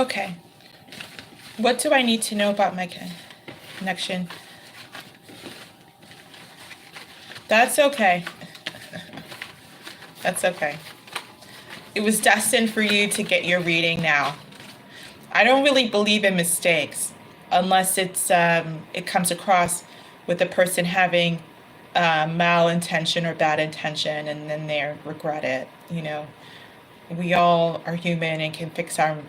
Okay. What do I need to know about my connection? That's okay. That's okay. It was destined for you to get your reading now. I don't really believe in mistakes unless it comes across with the person having malintention or bad intention, and then they regret it. We all are human and can fix our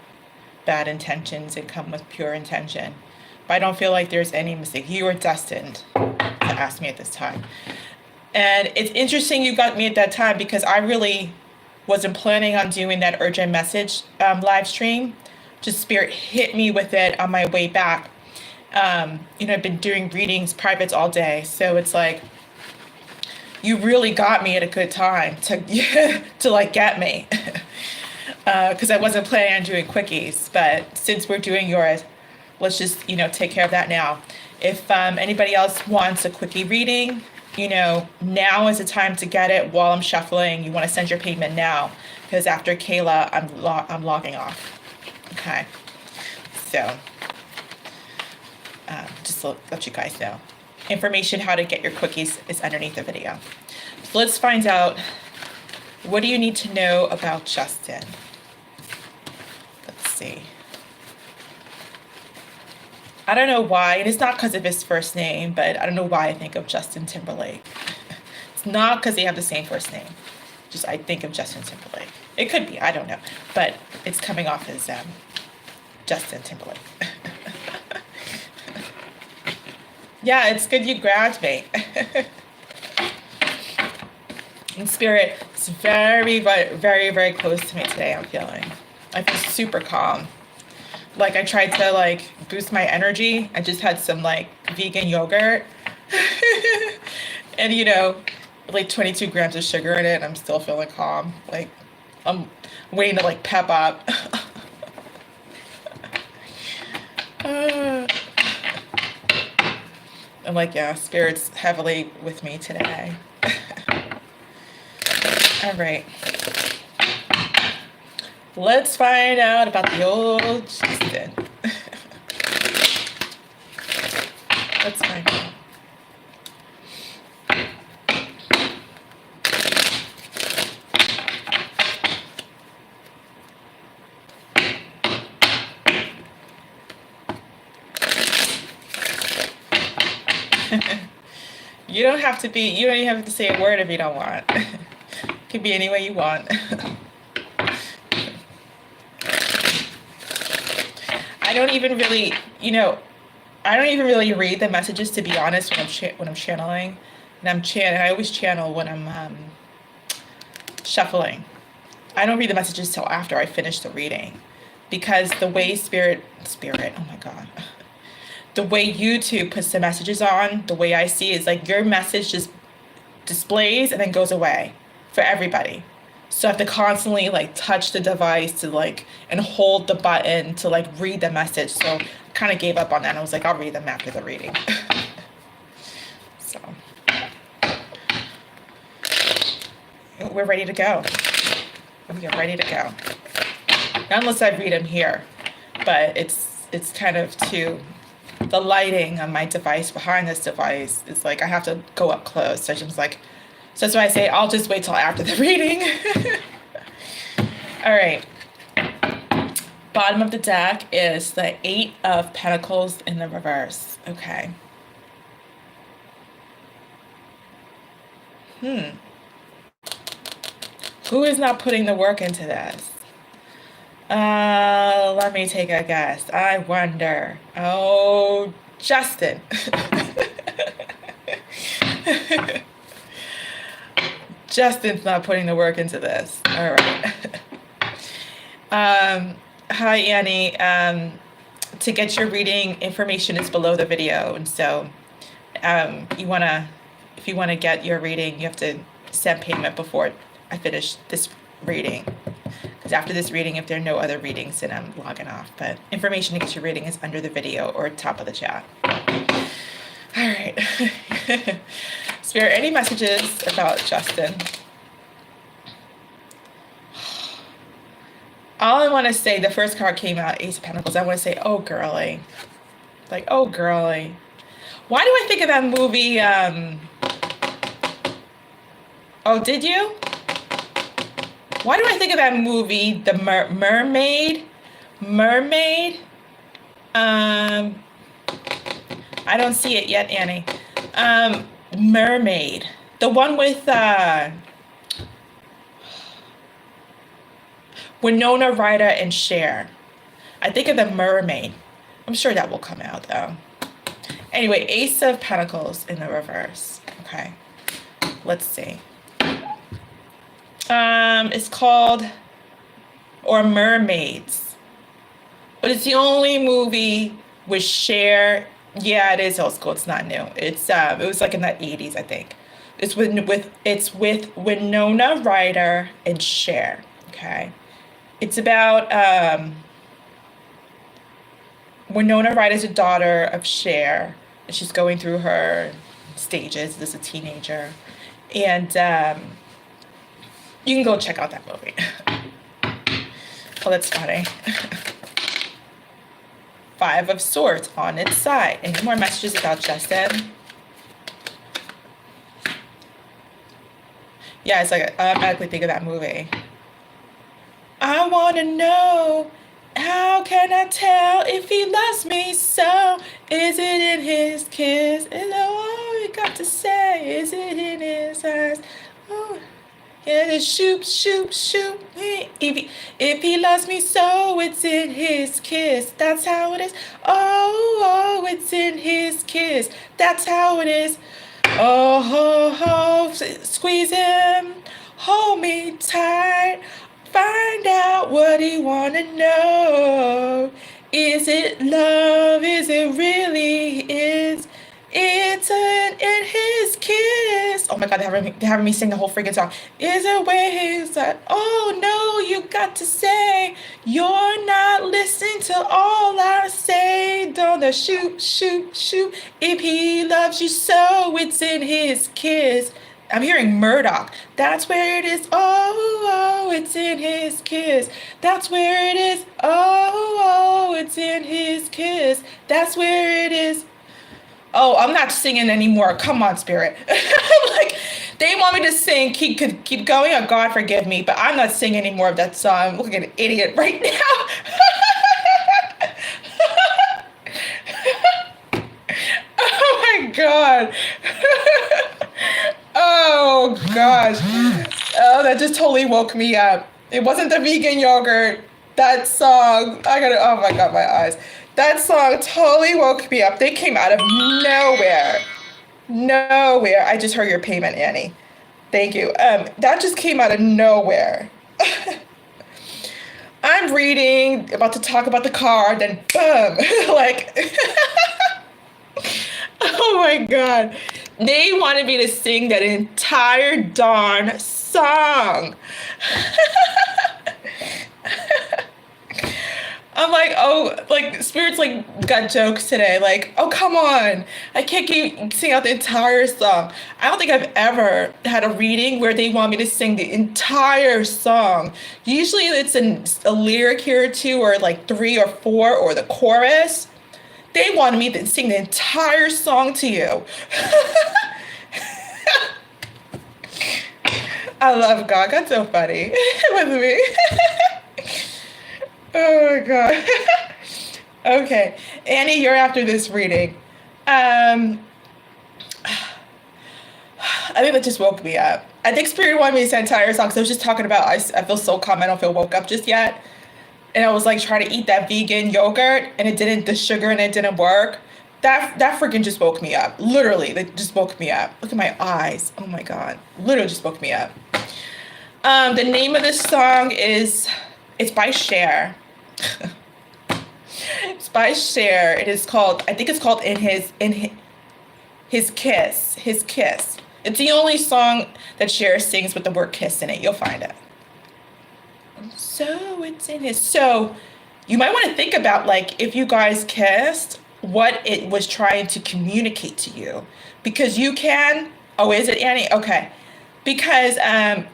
bad intentions and come with pure intention. But I don't feel like there's any mistake. You are destined to ask me at this time. And it's interesting you got me at that time, because I really wasn't planning on doing that urgent message live stream. Just Spirit hit me with it on my way back. I've been doing readings, privates all day. So it's like, you really got me at a good time to get me. Because I wasn't planning on doing quickies. But since we're doing yours, let's just, take care of that now. If anybody else wants a quickie reading, now is the time to get it while I'm shuffling. You want to send your payment now, because after Kayla, I'm logging off. Okay. So, just to let you guys know. Information how to get your quickies is underneath the video. So let's find out, what do you need to know about Justin? Let's see. I don't know why, and it's not because of his first name, but I don't know why I think of Justin Timberlake. It's not because they have the same first name. Just I think of Justin Timberlake. It could be, I don't know. But it's coming off as Justin Timberlake. Yeah, it's good you grabbed me. In spirit, it's very, very, very close to me today, I'm feeling. I feel super calm. Like I tried to boost my energy. I just had some vegan yogurt and 22 grams of sugar in it. And I'm still feeling calm. I'm waiting to pep up. I'm yeah, Spirit's heavily with me today. All right. Let's find out about the old Justin. Let's find out. You don't even have to say a word if you don't want. It can be any way you want. I don't even really read the messages, to be honest, when I'm channeling. And I always channel when I'm shuffling. I don't read the messages till after I finish the reading, because the way spirit, oh my God. The way YouTube puts the messages on, the way I see is your message just displays and then goes away for everybody. So I have to constantly touch the device to and hold the button to read the message. So I kind of gave up on that, and I was like, I'll read them after the reading. So we're ready to go. We are ready to go. Unless I read them here, but it's kind of the lighting on my device, behind this device, is I have to go up close. So so that's why I say I'll just wait till after the reading. All right. Bottom of the deck is the 8 of Pentacles in the reverse. Okay. Who is not putting the work into this? Let me take a guess. I wonder. Oh, Justin. Justin's not putting the work into this. All right. Hi, Annie. To get your reading, information is below the video. And so if you want to get your reading, you have to send payment before I finish this reading. Because after this reading, if there are no other readings, then I'm logging off. But information to get your reading is under the video or top of the chat. All right. Spirit, any messages about Justin? All I want to say, the first card came out, Ace of Pentacles. I want to say, oh, girly. Like, oh, girly. Why do I think of that movie? Oh, did you? Why do I think of that movie, The Mermaid? Mermaid? I don't see it yet, Annie. Mermaid. The one with Winona Ryder and Cher. I think of The Mermaid. I'm sure that will come out, though. Anyway, Ace of Pentacles in the reverse. Okay. Let's see. It's called Mermaids. But it's the only movie with Cher. Yeah, it is old school. It's not new. It's it was like in the 80s, I think. It's with Winona Ryder and Cher. Okay. It's about Winona Ryder's a daughter of Cher, and she's going through her stages as a teenager. And you can go check out that movie. Oh, that's funny. Five of Swords on its side. Any more messages about Justin? Yeah, it's like I automatically think of that movie. I want to know, how can I tell if he loves me so? Is it in his kiss? Is it all you got to say? Is it in his eyes? Oh, yeah, it's shoot, shoot, shoot. If he loves me so, it's in his kiss. That's how it is. Oh, oh, it's in his kiss. That's how it is. Oh, ho, ho, squeeze him, hold me tight. Find out what he wanna know. Is it love? Is it really? Is it's in his kiss? Oh my God, they're having me sing the whole freaking song. Is it where he's like, oh no, you got to say, you're not listening to all I say. Don't shoot, shoot, shoot. If he loves you so, it's in his kiss. I'm hearing Murdoch. That's where it is. Oh, oh, it's in his kiss. That's where it is. Oh, oh, it's in his kiss. That's where it is. Oh, I'm not singing anymore. Come on, Spirit. Like, they want me to sing, keep going. Oh, God forgive me, but I'm not singing any more of that song. I'm looking at an idiot right now. Oh my God. Oh gosh. Oh, that just totally woke me up. It wasn't the vegan yogurt. That song. Oh my God, my eyes. That song totally woke me up. They came out of nowhere. Nowhere. I just heard your payment, Annie. Thank you. That just came out of nowhere. I'm reading, about to talk about the car, then boom. Like, oh my God. They wanted me to sing that entire darn song. I'm like, oh, like, Spirit's like got jokes today. Like, oh, come on. I can't keep singing out the entire song. I don't think I've ever had a reading where they want me to sing the entire song. Usually it's a lyric here or two, or like 3 or 4, or the chorus. They wanted me to sing the entire song to you. I love God. God's so funny with me. Oh my God. Okay. Annie, you're after this reading. I think that just woke me up. I think Spirit wanted me to sing the entire song because I was just talking about I feel so calm. I don't feel woke up just yet. And I was like trying to eat that vegan yogurt, and the sugar in it didn't work. That freaking just woke me up. Literally, that just woke me up. Look at my eyes. Oh my God. Literally just woke me up. The name of this song it's by Cher. It's by Cher. It is called, I think it's called In His Kiss. His Kiss. It's the only song that Cher sings with the word kiss in it. You'll find it. So it's in his. So you might want to think about, like, if you guys kissed, what it was trying to communicate to you, because you can. Oh, is it Annie? Okay, because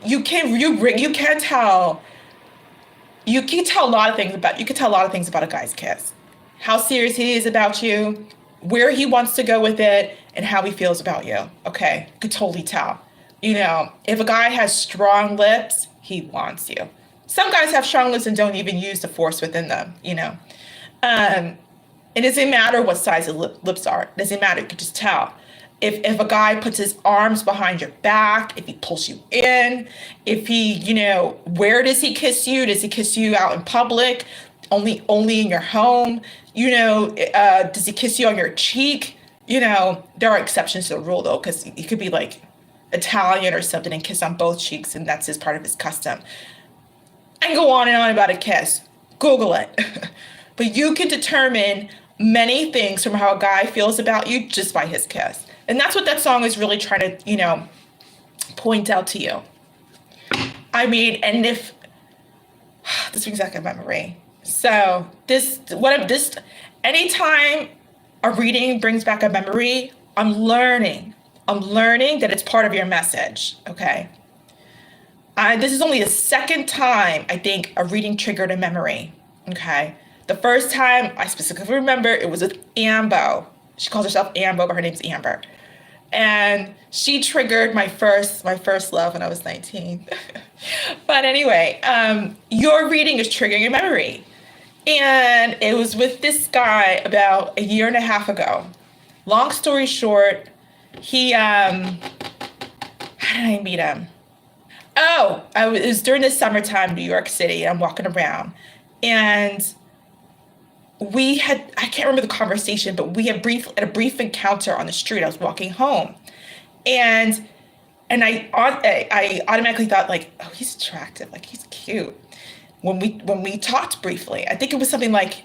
you can tell You can tell a lot of things about, you can tell a lot of things about a guy's kiss. How serious he is about you, where he wants to go with it, and how he feels about you. Okay, you could totally tell. You know, if a guy has strong lips, he wants you. Some guys have strong lips and don't even use the force within them, you know. It doesn't matter what size the lips are. It doesn't matter. You can just tell. If a guy puts his arms behind your back, if he pulls you in, if he, you know, where does he kiss you? Does he kiss you out in public? Only in your home? You know, does he kiss you on your cheek? You know, there are exceptions to the rule though, because he could be like Italian or something and kiss on both cheeks, and that's his part of his custom. I can go on and on about a kiss. Google it. But you can determine many things from how a guy feels about you just by his kiss. And that's what that song is really trying to, you know, point out to you. I mean, and if this brings back a memory. So anytime a reading brings back a memory, I'm learning that it's part of your message. Okay. This is only the second time I think a reading triggered a memory. Okay. The first time I specifically remember, it was with Ambo. She calls herself Ambo, but her name's Amber. And she triggered my first love when I was 19. But anyway, your reading is triggering a memory. And it was with this guy about a year and a half ago. Long story short, he, how did I meet him? Oh, it was during the summertime in New York City. I'm walking around. And I can't remember the conversation, but we had a brief encounter on the street. I was walking home, and I automatically thought like, oh, he's attractive, like he's cute. When we talked briefly, I think it was something like,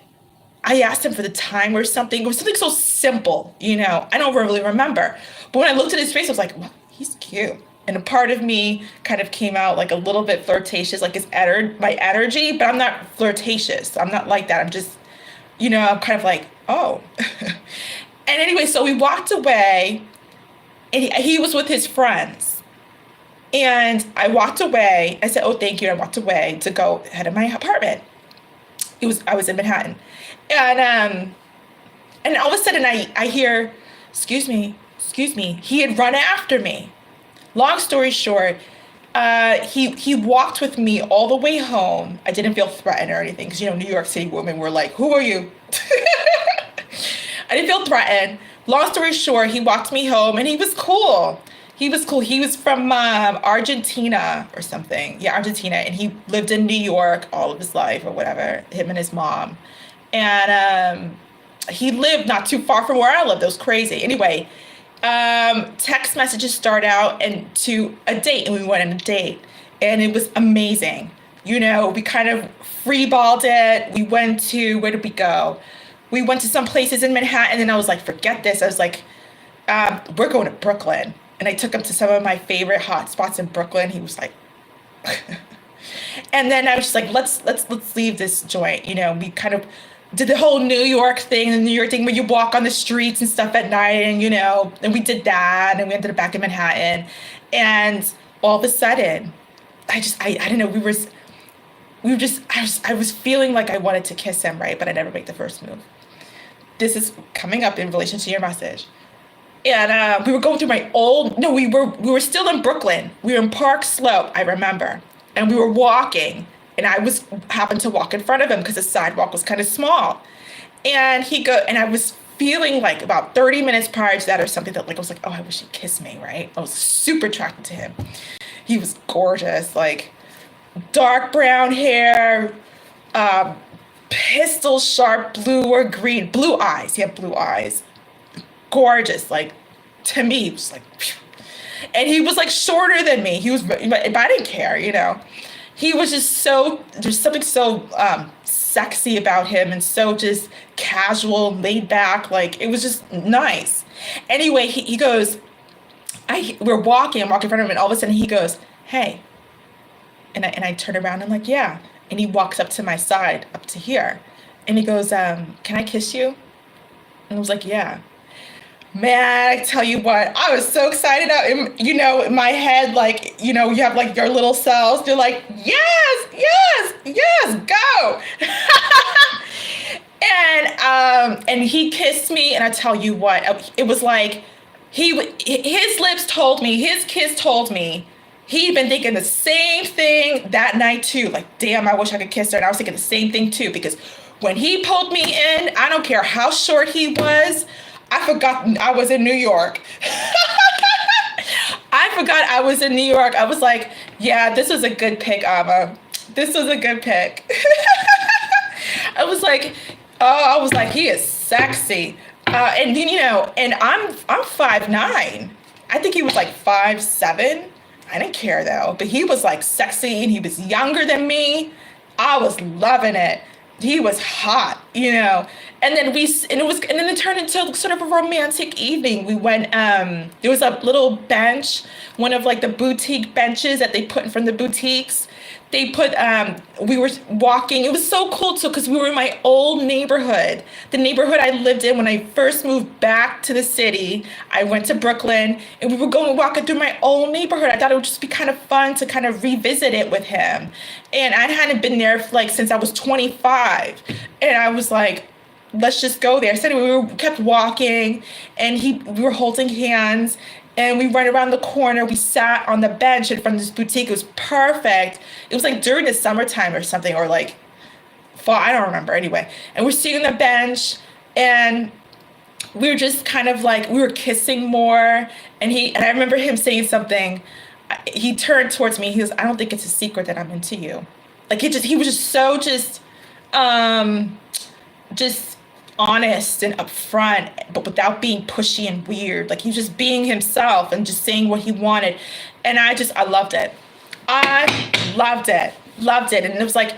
I asked him for the time or something. It was something so simple, you know. I don't really remember, but when I looked at his face, I was like, well, he's cute. And a part of me kind of came out like a little bit flirtatious, like my energy, but I'm not flirtatious. I'm not like that. I'm just, you know, I'm kind of like, oh. And anyway, so we walked away, and he was with his friends. And I walked away. I said, oh, thank you. And I walked away to go head to my apartment. I was in Manhattan. And all of a sudden I hear, excuse me. He had run after me. Long story short, he walked with me all the way home. I didn't feel threatened or anything, because, you know, New York City women were like, who are you? I didn't feel threatened. Long story short, he walked me home, and he was cool. He was from Argentina or something. Yeah, Argentina. And he lived in New York all of his life or whatever, him and his mom. And he lived not too far from where I lived. It was crazy. Anyway, text messages start out and to a date, and we went on a date, and it was amazing. You know, we kind of freeballed it. We went to, where did we go? We went to some places in Manhattan, and I was like, forget this. I was like, we're going to Brooklyn. And I took him to some of my favorite hot spots in Brooklyn. He was like, and then I was just like, let's leave this joint. You know, we kind of did the whole New York thing, the New York thing where you walk on the streets and stuff at night, and, you know, and we did that, and we ended up back in Manhattan. And all of a sudden, I don't know, I was feeling like I wanted to kiss him, right? But I never make the first move. This is coming up in relation to your message. And we were going through we were still in Brooklyn. We were in Park Slope, I remember. And we were walking, and I happened to walk in front of him because the sidewalk was kind of small. And I was feeling like about 30 minutes prior to that or something that, like, I was like, oh, I wish he'd kiss me, right? I was super attracted to him. He was gorgeous, like dark brown hair, pistol sharp blue eyes. He had blue eyes. Gorgeous, like, to me, he was like, phew. And he was like shorter than me. But I didn't care, you know. He was just there's something so sexy about him, and so just casual, laid back. Like, it was just nice. Anyway, he goes, I'm walking in front of him, and all of a sudden he goes, hey. And I turn around, and I'm like, yeah. And he walks up to my side, up to here. And he goes, can I kiss you? And I was like, yeah. Man, I tell you what, I was so excited. In my head, like, you have like your little cells. You're like, yes, yes, yes, go. And he kissed me, and I tell you what, it was like his lips told me, his kiss told me, he'd been thinking the same thing that night too. Like, damn, I wish I could kiss her. And I was thinking the same thing too, because when he pulled me in, I don't care how short he was, I forgot I was in New York. I forgot I was in New York. I was like, yeah, this was a good pick, Amma. This was a good pick. I was like, he is sexy. And I'm 5'9". I think he was like 5'7". I didn't care though, but he was like sexy and he was younger than me. I was loving it. He was hot. And then it turned into sort of a romantic evening. We went, there was a little bench, one of like the boutique benches that they put in front of the boutiques. We were walking. It was so cool too, because we were in my old neighborhood, the neighborhood I lived in when I first moved back to the city. I went to Brooklyn, and we were going walking through my old neighborhood. I thought it would just be kind of fun to kind of revisit it with him. And I hadn't been there since I was 25. And I was like, let's just go there. So anyway, we kept walking, and we were holding hands. And we ran around the corner. We sat on the bench in front of this boutique. It was perfect. It was like during the summertime or something, or like fall. I don't remember anyway. And we're sitting on the bench, and we were just kind of like, we were kissing more. And I remember him saying something. He turned towards me. He goes, I don't think it's a secret that I'm into you. Like he was just so just honest and upfront, but without being pushy and weird. Like, he was just being himself and just saying what he wanted. And I loved it. I loved it. Loved it. And it was like,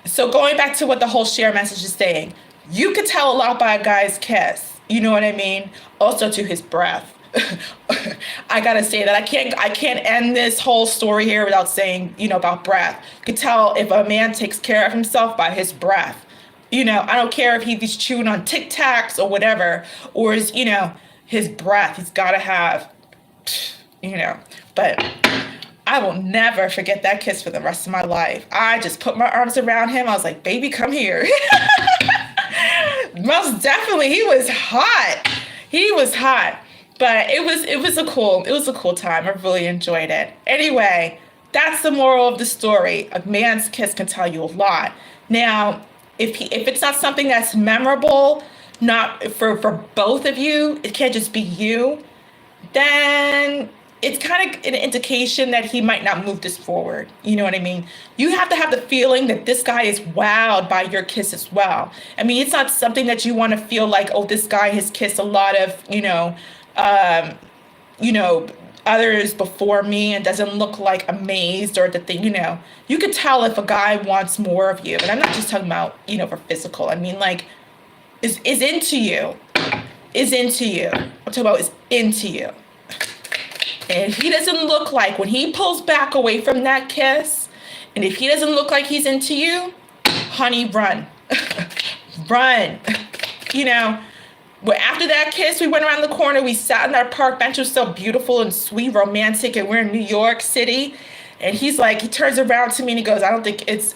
so going back to what the whole share message is saying, you could tell a lot by a guy's kiss. You know what I mean? Also to his breath. I gotta say that I can't end this whole story here without saying, about breath. You could tell if a man takes care of himself by his breath. I don't care if he's chewing on Tic Tacs or whatever, or his breath. He's got to have, But I will never forget that kiss for the rest of my life. I just put my arms around him. I was like, baby, come here. Most definitely, he was hot. He was hot. But it was a cool time. I really enjoyed it. Anyway, that's the moral of the story. A man's kiss can tell you a lot. Now, if it's not something that's memorable, not for both of you, it can't just be you, then it's kind of an indication that he might not move this forward. You know what I mean? You have to have the feeling that this guy is wowed by your kiss as well. I mean, it's not something that you want to feel like, oh, this guy has kissed a lot of, others before me and doesn't look like amazed or the thing, you could tell if a guy wants more of you. And I'm not just talking about, for physical. I mean, like, is into you. Is into you. I'm talking about is into you. And if he doesn't look like, when he pulls back away from that kiss, and if he doesn't look like he's into you, honey, run. Run. But after that kiss, we went around the corner. We sat on our park bench. It was so beautiful and sweet, romantic, and we're in New York City. And he turns around to me and he goes, I don't think it's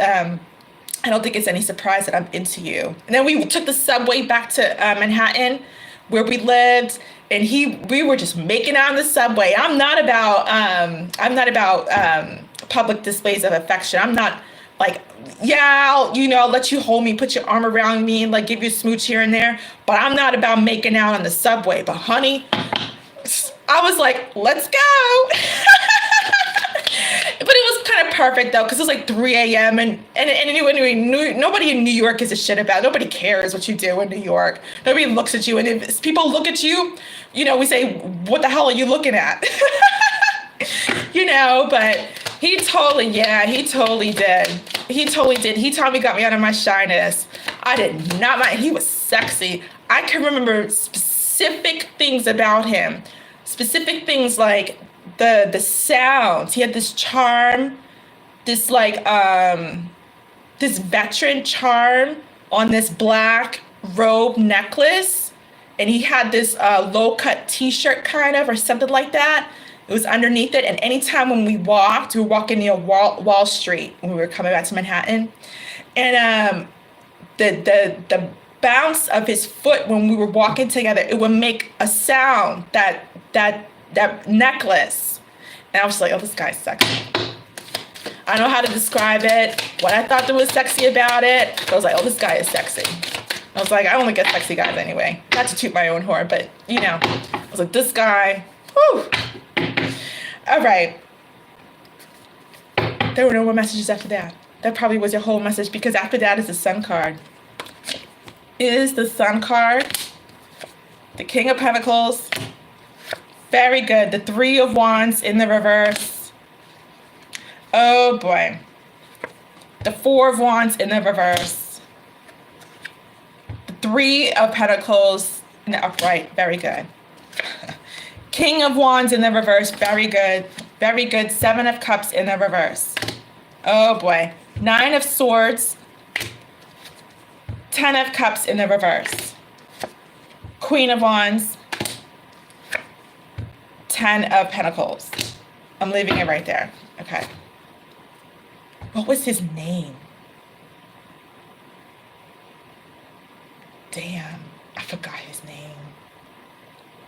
any surprise that I'm into you. And then we took the subway back to Manhattan, where we lived, and we were just making out on the subway. I'm not about public displays of affection. I'm not like, yeah, I'll let you hold me, put your arm around me, and like give you a smooch here and there. But I'm not about making out on the subway. But honey, I was like, let's go. But it was kind of perfect though, because it was like 3 a.m. and anyway, nobody in New York gives a shit about it. Nobody cares what you do in New York. Nobody looks at you, and if people look at you, we say, what the hell are you looking at? But he totally did. He totally got me out of my shyness. I did not mind. He was sexy. I can remember specific things about him. Specific things like the sounds. He had this charm, this this veteran charm on this black robe necklace. and he had this low-cut t-shirt kind of, or something like that. It was underneath it, and anytime when we were walking near Wall Street when we were coming back to Manhattan, and the bounce of his foot when we were walking together, it would make a sound, that necklace. And I was like, oh, this guy's sexy. I don't know how to describe it. What I thought that was sexy about it, I was like, oh, this guy is sexy. I was like, I only get sexy guys anyway. Not to toot my own horn, but you know, I was like, this guy, whew. All right. There were no more messages after that. That probably was your whole message, because after that is the Sun card. It is the Sun card, the King of Pentacles. Very good. The Three of Wands in the reverse. Oh boy. The Four of Wands in the reverse. The Three of Pentacles in the upright. Very good. King of Wands in the reverse. Very good. Very good. Seven of Cups in the reverse. Oh boy. Nine of Swords. 10 of Cups in the reverse. Queen of Wands. 10 of Pentacles. I'm leaving it right there. Okay. What was his name? Damn, I forgot his name.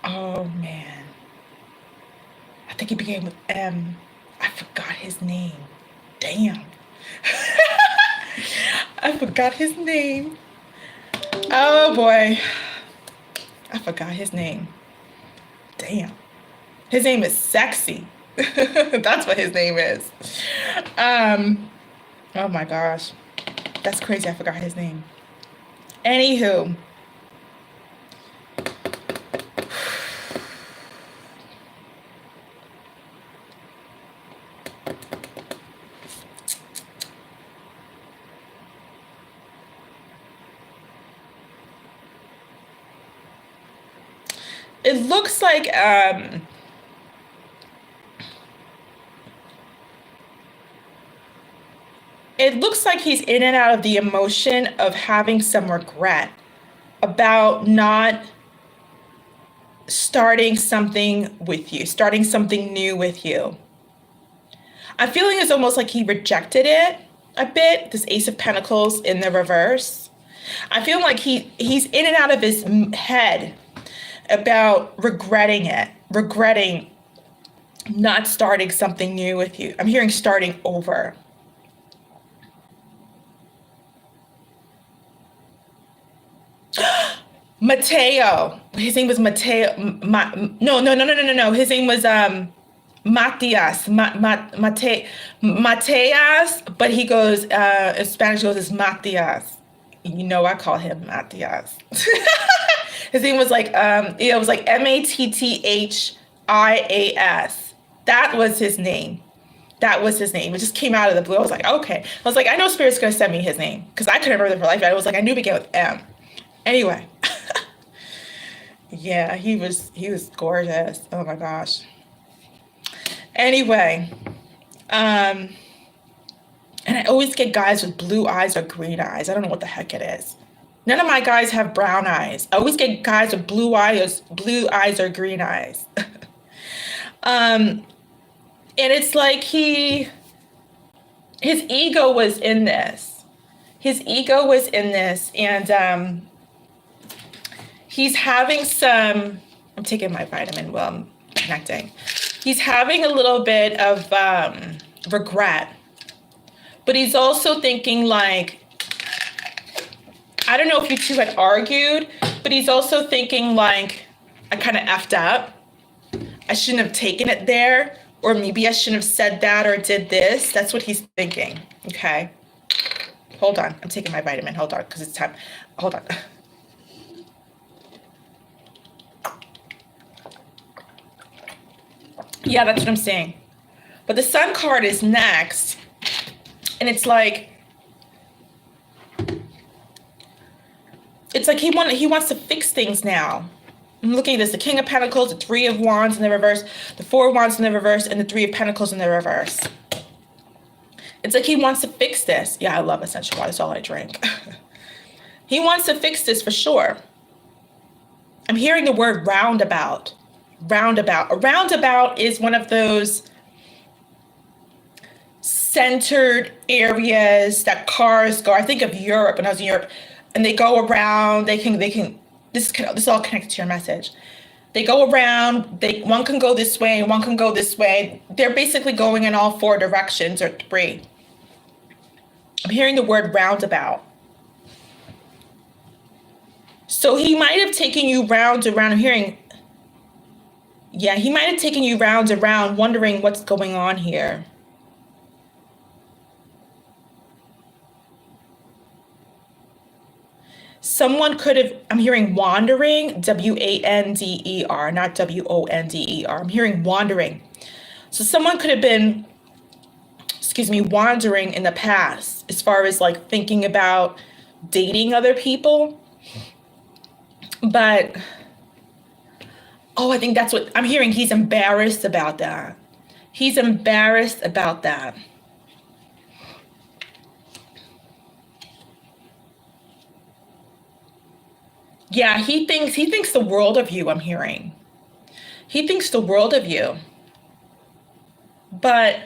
Oh man. I think he began with M. I forgot his name. Damn. I forgot his name. Oh boy. I forgot his name. Damn. His name is Sexy. That's what his name is. Oh my gosh. That's crazy. I forgot his name. Anywho. It looks like he's in and out of the emotion of having some regret about not starting something with you, starting something new with you. I'm feeling it's almost like he rejected it a bit, this Ace of Pentacles in the reverse. I feel like he's in and out of his head about regretting not starting something new with you. I'm hearing starting over. Mateo. His name was Mateo. No. His name was Matias. Mateas, but he goes, in Spanish goes as Matias. You know, I call him Matias. His name was like, it was like Mattias. That was his name. That was his name. It just came out of the blue. I was like, okay. I was like, I know Spirit's going to send me his name, because I couldn't remember it for life. I was like, I knew it began with M. Anyway. Yeah, he was gorgeous. Oh my gosh. Anyway. And I always get guys with blue eyes or green eyes. I don't know what the heck it is. None of my guys have brown eyes. I always get guys with blue eyes or green eyes. And it's like his ego was in this. His ego was in this, and he's having some, I'm taking my vitamin while I'm connecting. He's having a little bit of regret, but he's also thinking like, I don't know if you two had argued, but he's also thinking like, I kind of effed up. I shouldn't have taken it there, or maybe I shouldn't have said that or did this. That's what he's thinking. Okay. Hold on. I'm taking my vitamin. Hold on, because it's time. Hold on. Yeah, that's what I'm saying. But the Sun card is next, and it's like he wants to fix things now. I'm looking at this: the King of Pentacles, the Three of Wands in the reverse, the Four of Wands in the reverse, and the Three of Pentacles in the reverse. It's like he wants to fix this. Yeah, I love essential oil. That's all I drink. He wants to fix this for sure. I'm hearing the word roundabout. Roundabout. A roundabout is one of those centered areas that cars go. I think of Europe, when I was in Europe, and they go around. They can. This is all connected to your message. They go around. One can go this way, one can go this way. They're basically going in all four directions, or three. I'm hearing the word roundabout. So he might have taken you round and round. I'm hearing, yeah, he might have taken you round and round, wondering what's going on here. Someone could have, I'm hearing wandering, W-A-N-D-E-R, not W-O-N-D-E-R. I'm hearing wandering. So someone could have been, wandering in the past, as far as like thinking about dating other people. But, I think that's what I'm hearing. He's embarrassed about that. He's embarrassed about that. Yeah, he thinks the world of you, I'm hearing. He thinks the world of you. But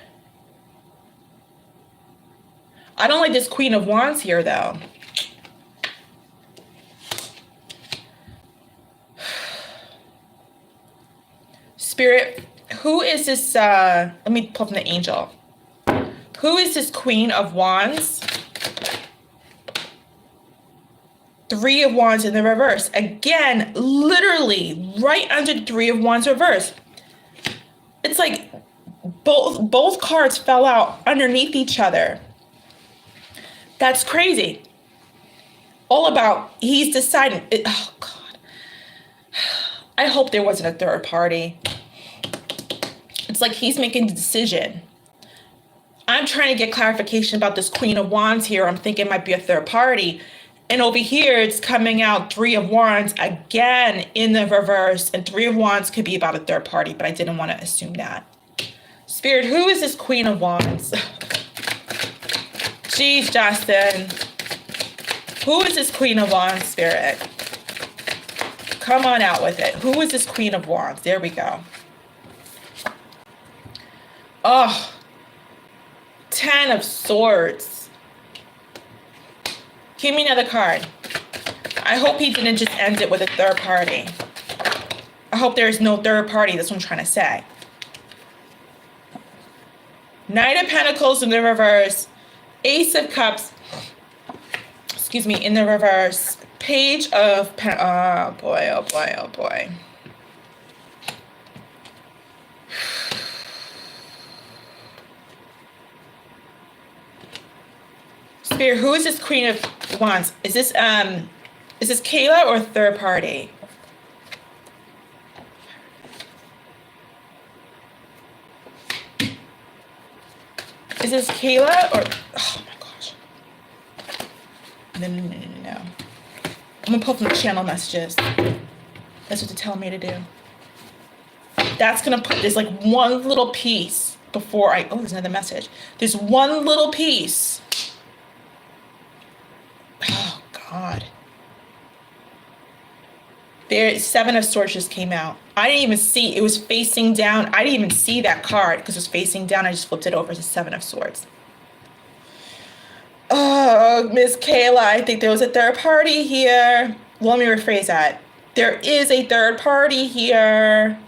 I don't like this Queen of Wands here, though. Spirit, who is this? Let me pull from the angel. Who is this Queen of Wands? Three of Wands in the reverse. Again, literally right under the Three of Wands reverse. It's like both cards fell out underneath each other. That's crazy. All about, he's deciding. Oh, God. I hope there wasn't a third party. It's like he's making the decision. I'm trying to get clarification about this Queen of Wands here. I'm thinking it might be a third party. And over here, it's coming out Three of Wands again in the reverse. And Three of Wands could be about a third party, but I didn't want to assume that. Spirit, who is this Queen of Wands? Jeez, Justin. Who is this Queen of Wands, Spirit? Come on out with it. Who is this Queen of Wands? There we go. Oh, 10 of Swords. Give me another card. I hope he didn't just end it with a third party. I hope there is no third party. That's what I'm trying to say. Knight of Pentacles in the reverse. Ace of Cups. Excuse me, in the reverse. Page of oh boy, oh boy, oh boy. Spirit, who is this Queen of Wands? Is this Kayla or third party? Is this Kayla or, oh my gosh. No. I'm gonna pull from the channel messages. That's what they're telling me to do. That's gonna put, there's like one little piece before I, oh, there's another message. There's one little piece. Oh God. There, Seven of Swords just came out. I didn't even see, it was facing down. I didn't even see that card because it was facing down. I just flipped it over to Seven of Swords. Oh, Miss Kayla, I think there was a third party here. Well, let me rephrase that. There is a third party here.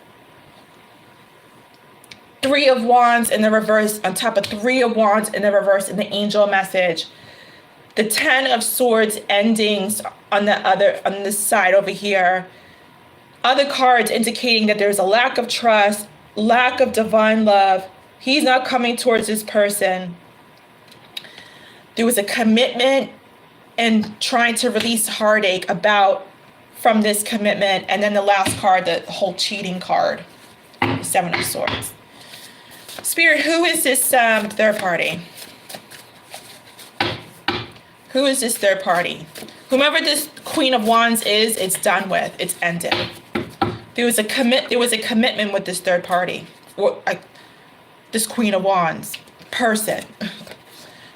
Three of Wands in the reverse on top of Three of Wands in the reverse in the angel message. The 10 of Swords endings on this side over here. Other cards indicating that there's a lack of trust, lack of divine love. He's not coming towards this person. There was a commitment and trying to release heartache from this commitment. And then the last card, the whole cheating card, Seven of Swords. Spirit, who is this third party? Who is this third party? Whomever this Queen of Wands is, it's done with. It's ended. There was a commitment with this third party, or this Queen of Wands person.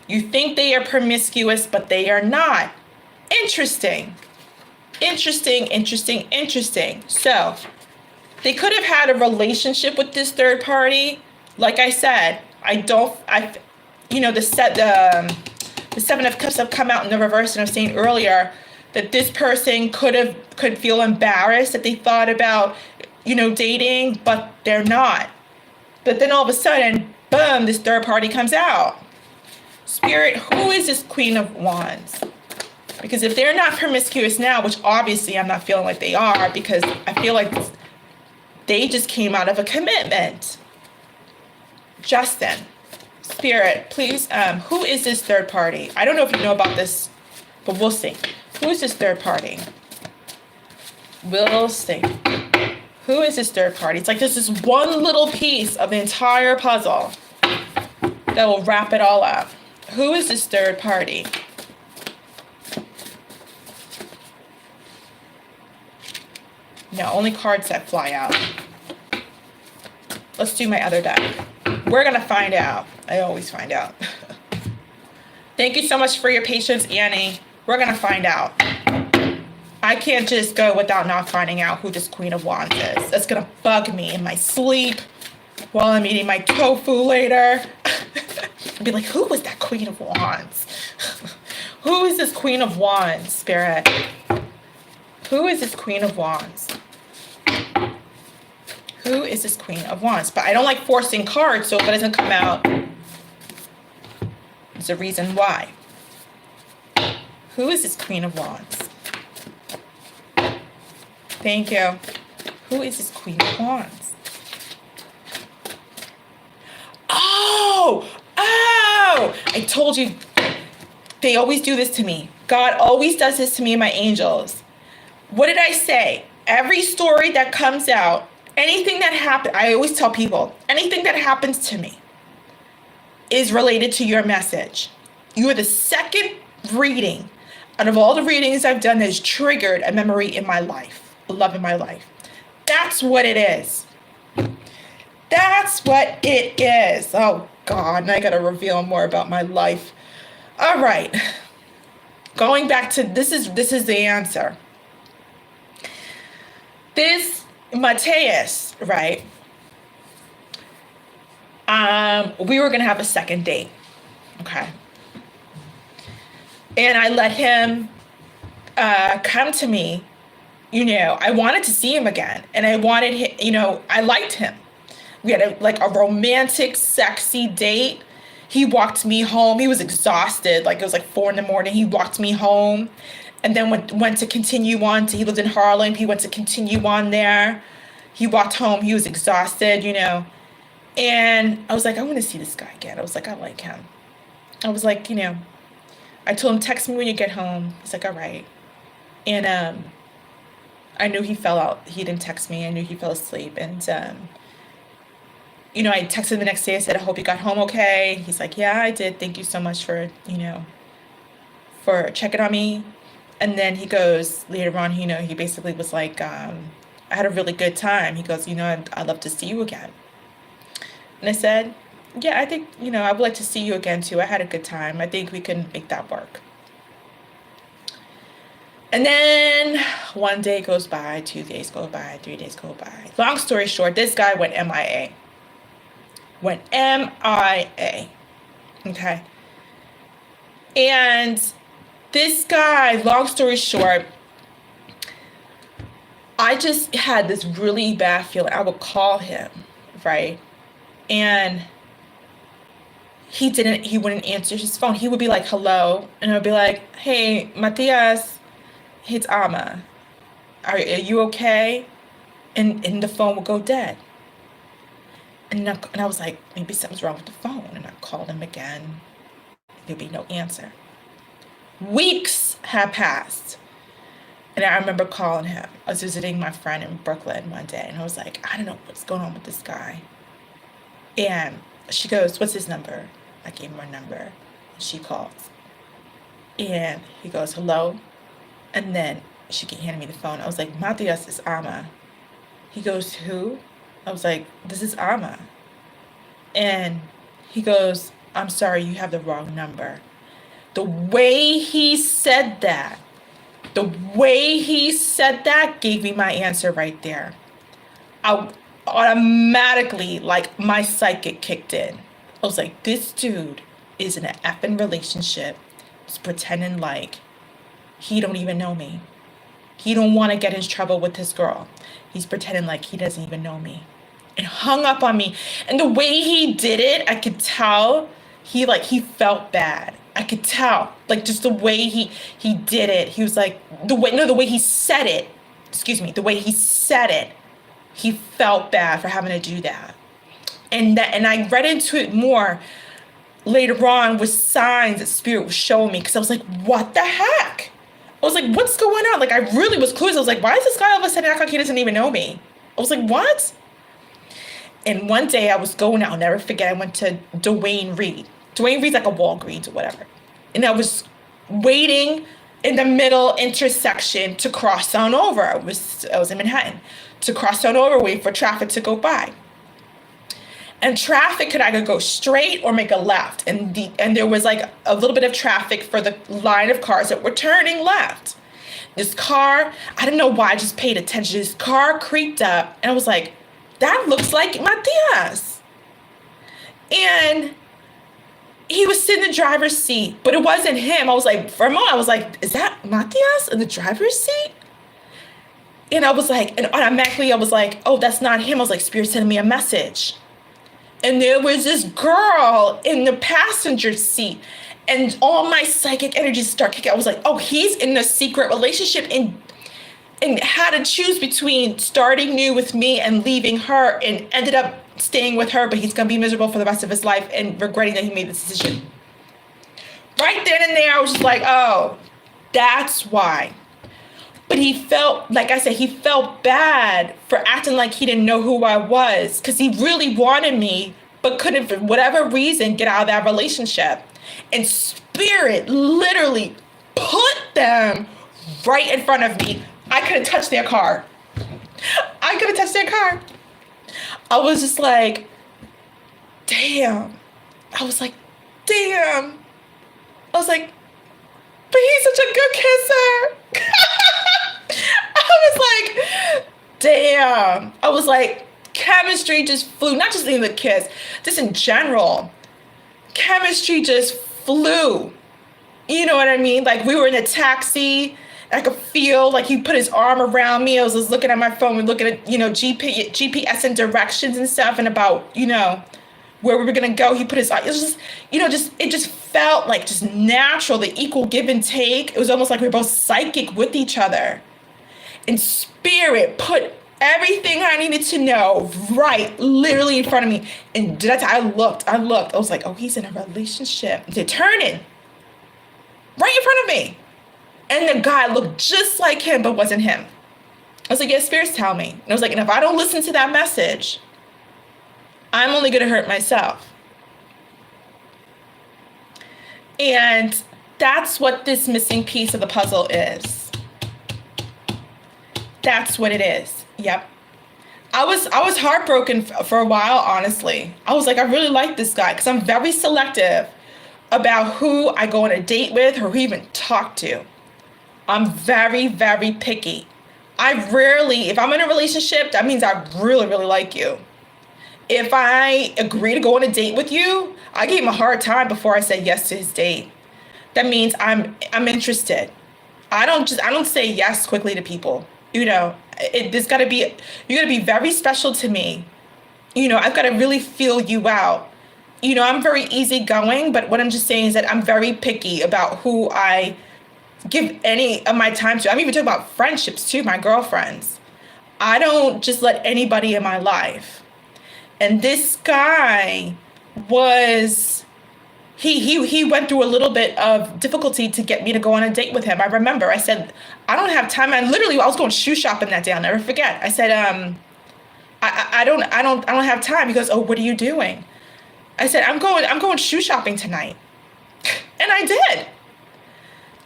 You think they are promiscuous, but they are not. Interesting. Interesting, interesting, interesting. So they could have had a relationship with this third party. Like I said, the Seven of Cups have come out in the reverse, and I was saying earlier that this person could feel embarrassed that they thought about, dating, but they're not. But then all of a sudden, boom, this third party comes out. Spirit, who is this Queen of Wands? Because if they're not promiscuous now, which obviously I'm not feeling like they are, because I feel like they just came out of a commitment. Justin, Spirit, please, who is this third party? I don't know if you know about this, but we'll see. Who is this third party? We'll see. Who is this third party? It's like this is one little piece of the entire puzzle that will wrap it all up. Who is this third party? No, only cards that fly out. Let's do my other deck. We're going to find out. I always find out. Thank you so much for your patience, Annie. We're going to find out. I can't just go without not finding out who this Queen of Wands is. That's going to bug me in my sleep while I'm eating my tofu later. I'll be like, who was that Queen of Wands? Who is this Queen of Wands, Spirit? Who is this Queen of Wands? Who is this Queen of Wands? But I don't like forcing cards, so if it doesn't come out, there's a reason why. Who is this Queen of Wands? Thank you. Who is this Queen of Wands? Oh! I told you, they always do this to me. God always does this to me and my angels. What did I say? Every story that comes out, anything that happens, I always tell people, anything that happens to me is related to your message. You are the second reading out of all the readings I've done that has triggered a memory in my life, a love in my life. That's what it is. That's what it is. Oh God, and I gotta reveal more about my life. All right. Going back to, this is the answer. This Mateus, right? We were gonna have a second date, okay? And I let him come to me. I wanted to see him again, and I wanted him. I liked him. We had a romantic, sexy date. He walked me home. He was exhausted. It was 4 a.m. He walked me home. And then went to continue on he lived in Harlem. He went to continue on there. He walked home. He was exhausted, And I was like, I want to see this guy again. I was like, I like him. I was like, I told him, text me when you get home. He's like, all right. And I knew he fell out. He didn't text me. I knew he fell asleep. And, I texted him the next day. I said, I hope you got home okay. He's like, yeah, I did. Thank you so much for, for checking on me. And then he goes, later on, he basically was like, I had a really good time. He goes, I'd love to see you again. And I said, yeah, I think, I would like to see you again too. I had a good time. I think we can make that work. And then 1 day goes by, 2 days go by, 3 days go by. Long story short, this guy went MIA. Went MIA. Okay. And this guy, long story short, I just had this really bad feeling. I would call him, right? And he wouldn't answer his phone. He would be like, hello. And I would be like, hey, Matias, it's Amma. Are you okay? And the phone would go dead. And I was like, maybe something's wrong with the phone. And I called him again. There'd be no answer. Weeks had passed. And I remember calling him. I was visiting my friend in Brooklyn one day. And I was like, I don't know what's going on with this guy. And she goes, what's his number? I gave him her number. And she calls. And he goes, hello? And then she handed me the phone. I was like, Matias, is Amma. He goes, who? I was like, this is Amma. And he goes, I'm sorry, you have the wrong number. The way he said that, The way he said that gave me my answer right there. I automatically, like, my psychic kicked in. I was like, this dude is in an effing relationship. He's pretending like he don't even know me. He don't want to get in trouble with his girl. He's pretending like he doesn't even know me. And hung up on me. And the way he did it, I could tell he felt bad. I could tell. Like, just the way he did it. He was like, the way he said it. Excuse me. The way he said it. He felt bad for having to do that. And I read into it more later on with signs that Spirit was showing me. Because I was like, what the heck? I was like, what's going on? Like, I really was clueless. I was like, why is this guy all of a sudden act like he doesn't even know me? I was like, what? And one day I was going out, I'll never forget, I went to Duane Reade. Duane Reade's like a Walgreens or whatever. And I was waiting in the middle intersection to cross on over. I was in Manhattan. To cross on over, wait for traffic to go by. And traffic could either go straight or make a left. And there was like a little bit of traffic for the line of cars that were turning left. This car, I don't know why I just paid attention. This car creeped up and I was like, that looks like Matias. And he was sitting in the driver's seat, but it wasn't him. I was like, for a moment, I was like, is that Matias in the driver's seat? And I was like, and automatically I was like, oh, that's not him. I was like, Spirit sending me a message. And there was this girl in the passenger seat. And all my psychic energies start kicking. I was like, oh, he's in a secret relationship and had to choose between starting new with me and leaving her, and ended up staying with her, but he's going to be miserable for the rest of his life and regretting that he made this decision. Right then and there, I was just like, oh, that's why. But he felt, like I said, he felt bad for acting like he didn't know who I was, because he really wanted me, but couldn't, for whatever reason, get out of that relationship. And Spirit literally put them right in front of me. I couldn't touch their car. I was just like, damn. I was like, but he's such a good kisser. I was like, damn. I was like, chemistry just flew. Not just in the kiss, just in general. Chemistry just flew. You know what I mean? Like, we were in a taxi. I could feel like he put his arm around me. I was just looking at my phone and looking at, GPS and directions and stuff, and about, where we were going to go. He put his, it was just, it just felt like just natural, the equal give and take. It was almost like we were both psychic with each other. And Spirit put everything I needed to know right, literally in front of me. And I looked. I was like, oh, he's in a relationship. They're turning right in front of me. And the guy looked just like him, but wasn't him. I was like, yeah, Spirit's telling me. And I was like, and if I don't listen to that message, I'm only going to hurt myself. And that's what this missing piece of the puzzle is. That's what it is. Yep. I was heartbroken for a while, honestly. I was like, I really like this guy, because I'm very selective about who I go on a date with or who even talk to. I'm very, very picky. If I'm in a relationship, that means I really, really like you. If I agree to go on a date with you, I gave him a hard time before I said yes to his date. That means I'm interested. I don't say yes quickly to people. You gotta be very special to me. I've got to really feel you out. I'm very easygoing, but what I'm just saying is that I'm very picky about who I give any of my time to. I'm even talking about friendships too, my girlfriends. I don't just let anybody in my life. And this guy he went through a little bit of difficulty to get me to go on a date with him. I remember I said, I don't have time. I was going shoe shopping that day. I'll never forget. I said, I don't have time. He goes, oh, what are you doing? I said, I'm going shoe shopping tonight. And I did.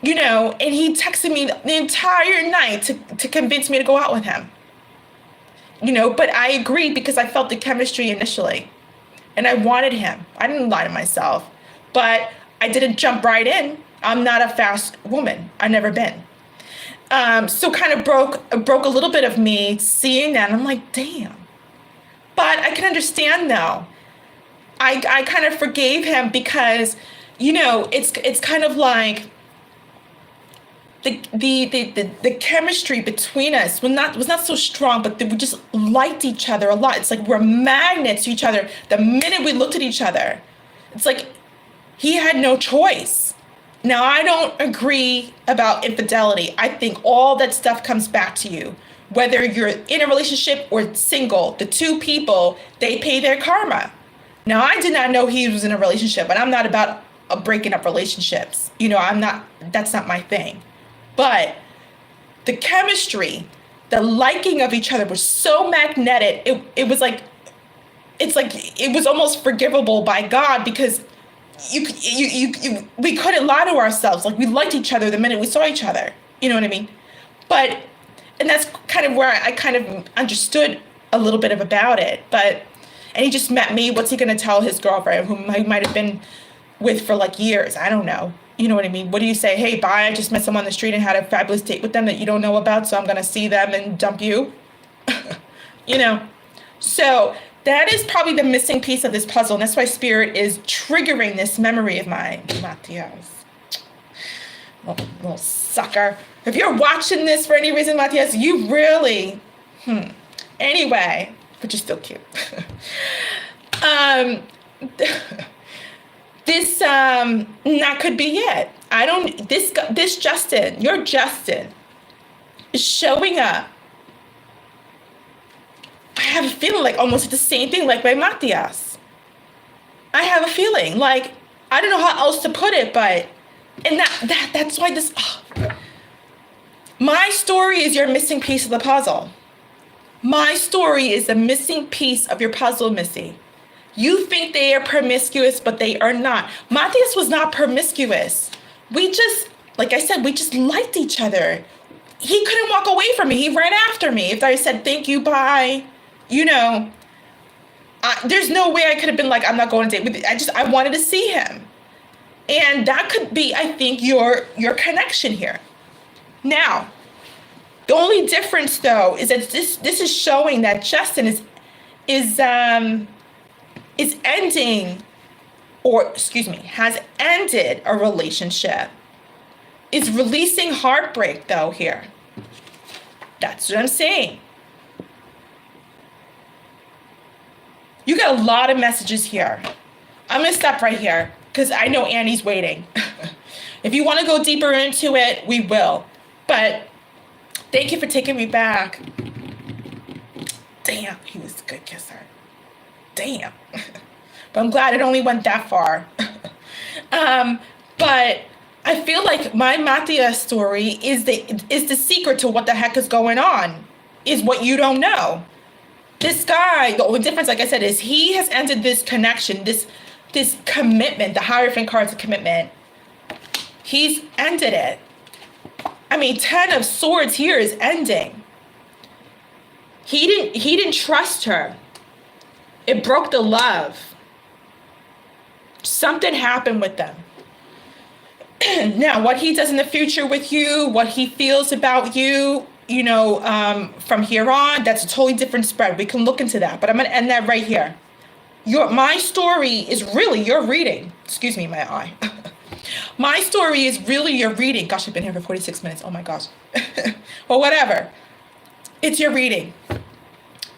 And he texted me the entire night to convince me to go out with him. But I agreed because I felt the chemistry initially. And I wanted him. I didn't lie to myself. But I didn't jump right in. I'm not a fast woman. I've never been. So kind of broke a little bit of me seeing that. And I'm like, damn. But I can understand though. I kind of forgave him because, it's kind of like the chemistry between us was not so strong, but we just liked each other a lot. It's like we're magnets to each other. The minute we looked at each other, it's like he had no choice. Now, I don't agree about infidelity. I think all that stuff comes back to you. Whether you're in a relationship or single, the two people, they pay their karma. Now, I did not know he was in a relationship, and I'm not about breaking up relationships. That's not my thing. But the chemistry, the liking of each other was so magnetic. It was like, it was almost forgivable by God because we couldn't lie to ourselves. Like we liked each other the minute we saw each other. You know what I mean? And that's kind of where I kind of understood a little bit about it. And he just met me. What's he going to tell his girlfriend, whom he might have been with for like years? I don't know. You know what I mean? What do you say? Hey, bye. I just met someone on the street and had a fabulous date with them that you don't know about. So I'm going to see them and dump you. So that is probably the missing piece of this puzzle. And that's why Spirit is triggering this memory of mine. Matthias. Little sucker. If you're watching this for any reason, Matthias, you really... Anyway, but you're still cute. This that could be it. This Justin, your Justin, is showing up. I have a feeling like almost the same thing like by Matthias. I have a feeling like, I don't know how else to put it, but, and that's why this, my story is your missing piece of the puzzle. My story is the missing piece of your puzzle, Missy. You think they are promiscuous, but they are not. Matthias was not promiscuous. We just, like I said, we just liked each other. He couldn't walk away from me. He ran after me. If I said, thank you, bye, there's no way I could have been like, I'm not going to date with you. I wanted to see him. And that could be, I think, your connection here. Now, the only difference, though, is that this is showing that Justin is ending, has ended a relationship, is releasing heartbreak, though, here. That's what I'm saying. You got a lot of messages here. I'm going to stop right here because I know Annie's waiting. If you want to go deeper into it, we will. But thank you for taking me back. Damn, he was a good kisser. Damn. But I'm glad it only went that far. But I feel like my Matthias story is the secret to what the heck is going on, is what you don't know. This guy, the only difference, like I said, is he has ended this connection, this commitment, the Hierophant card's commitment. He's ended it. I mean, 10 of Swords here is ending. He didn't trust her. It broke the love. Something happened with them. Now, what he does in the future with you, what he feels about you, from here on, that's a totally different spread. We can look into that, but I'm going to end that right here. My story is really your reading. Excuse me, my eye. My story is really your reading. Gosh, I've been here for 46 minutes. Oh my gosh. Well, whatever. It's your reading.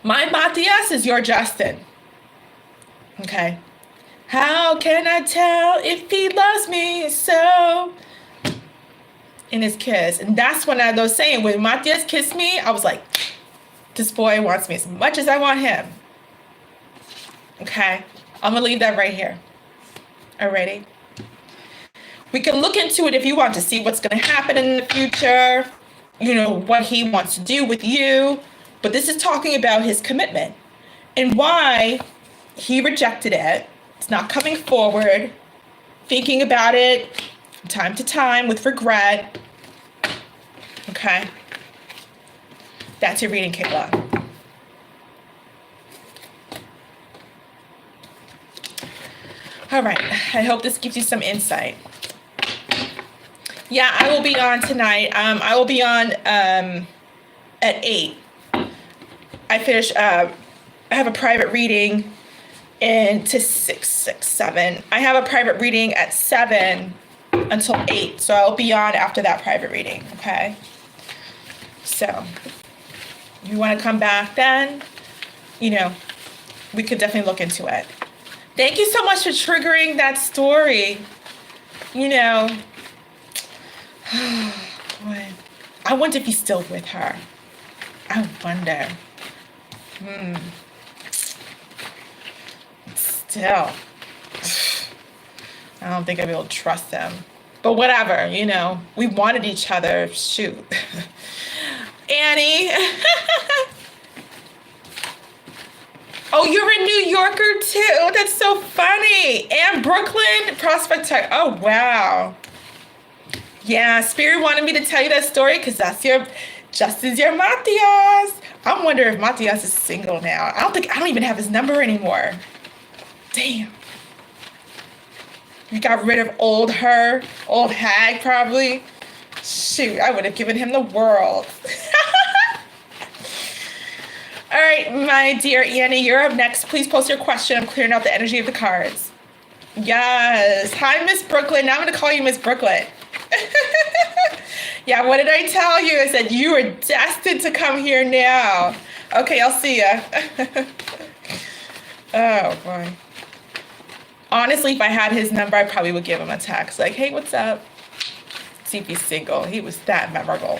My Matthias is your Justin. Okay. How can I tell if he loves me so? In his kiss. And that's when I was saying, when Matthias kissed me, I was like, this boy wants me as much as I want him. Okay. I'm going to leave that right here. Alrighty. We can look into it if you want to see what's going to happen in the future, what he wants to do with you. But this is talking about his commitment and why he rejected it. It's not coming forward, thinking about it from time to time with regret. Okay. That's your reading, Kayla. All right. I hope this gives you some insight. Yeah, I will be on tonight. I will be on at 8. I finish. I have a private reading into 6, 7. I have a private reading at 7 until 8, so I'll be on after that private reading. Okay. So, if you want to come back, then we could definitely look into it. Thank you so much for triggering that story. Boy, I wonder if he's still with her. I wonder. Still, I don't think I'd be able to trust them. But whatever, we wanted each other. Shoot. Annie. Oh, you're a New Yorker too? That's so funny. And Brooklyn, Prospect Tech. Oh, wow. Yeah, Spirit wanted me to tell you that story because just as your Matias. I wonder if Matias is single now. I don't even have his number anymore. Damn. You got rid of old hag probably. Shoot, I would have given him the world. All right, my dear Annie, you're up next. Please post your question. I'm clearing out the energy of the cards. Yes. Hi, Miss Brooklyn. Now I'm going to call you Miss Brooklyn. Yeah, what did I tell you? I said you are destined to come here now. Okay, I'll see ya. Oh, boy. Honestly, if I had his number, I probably would give him a text. Like, hey, what's up? See if he's single. He was that memorable.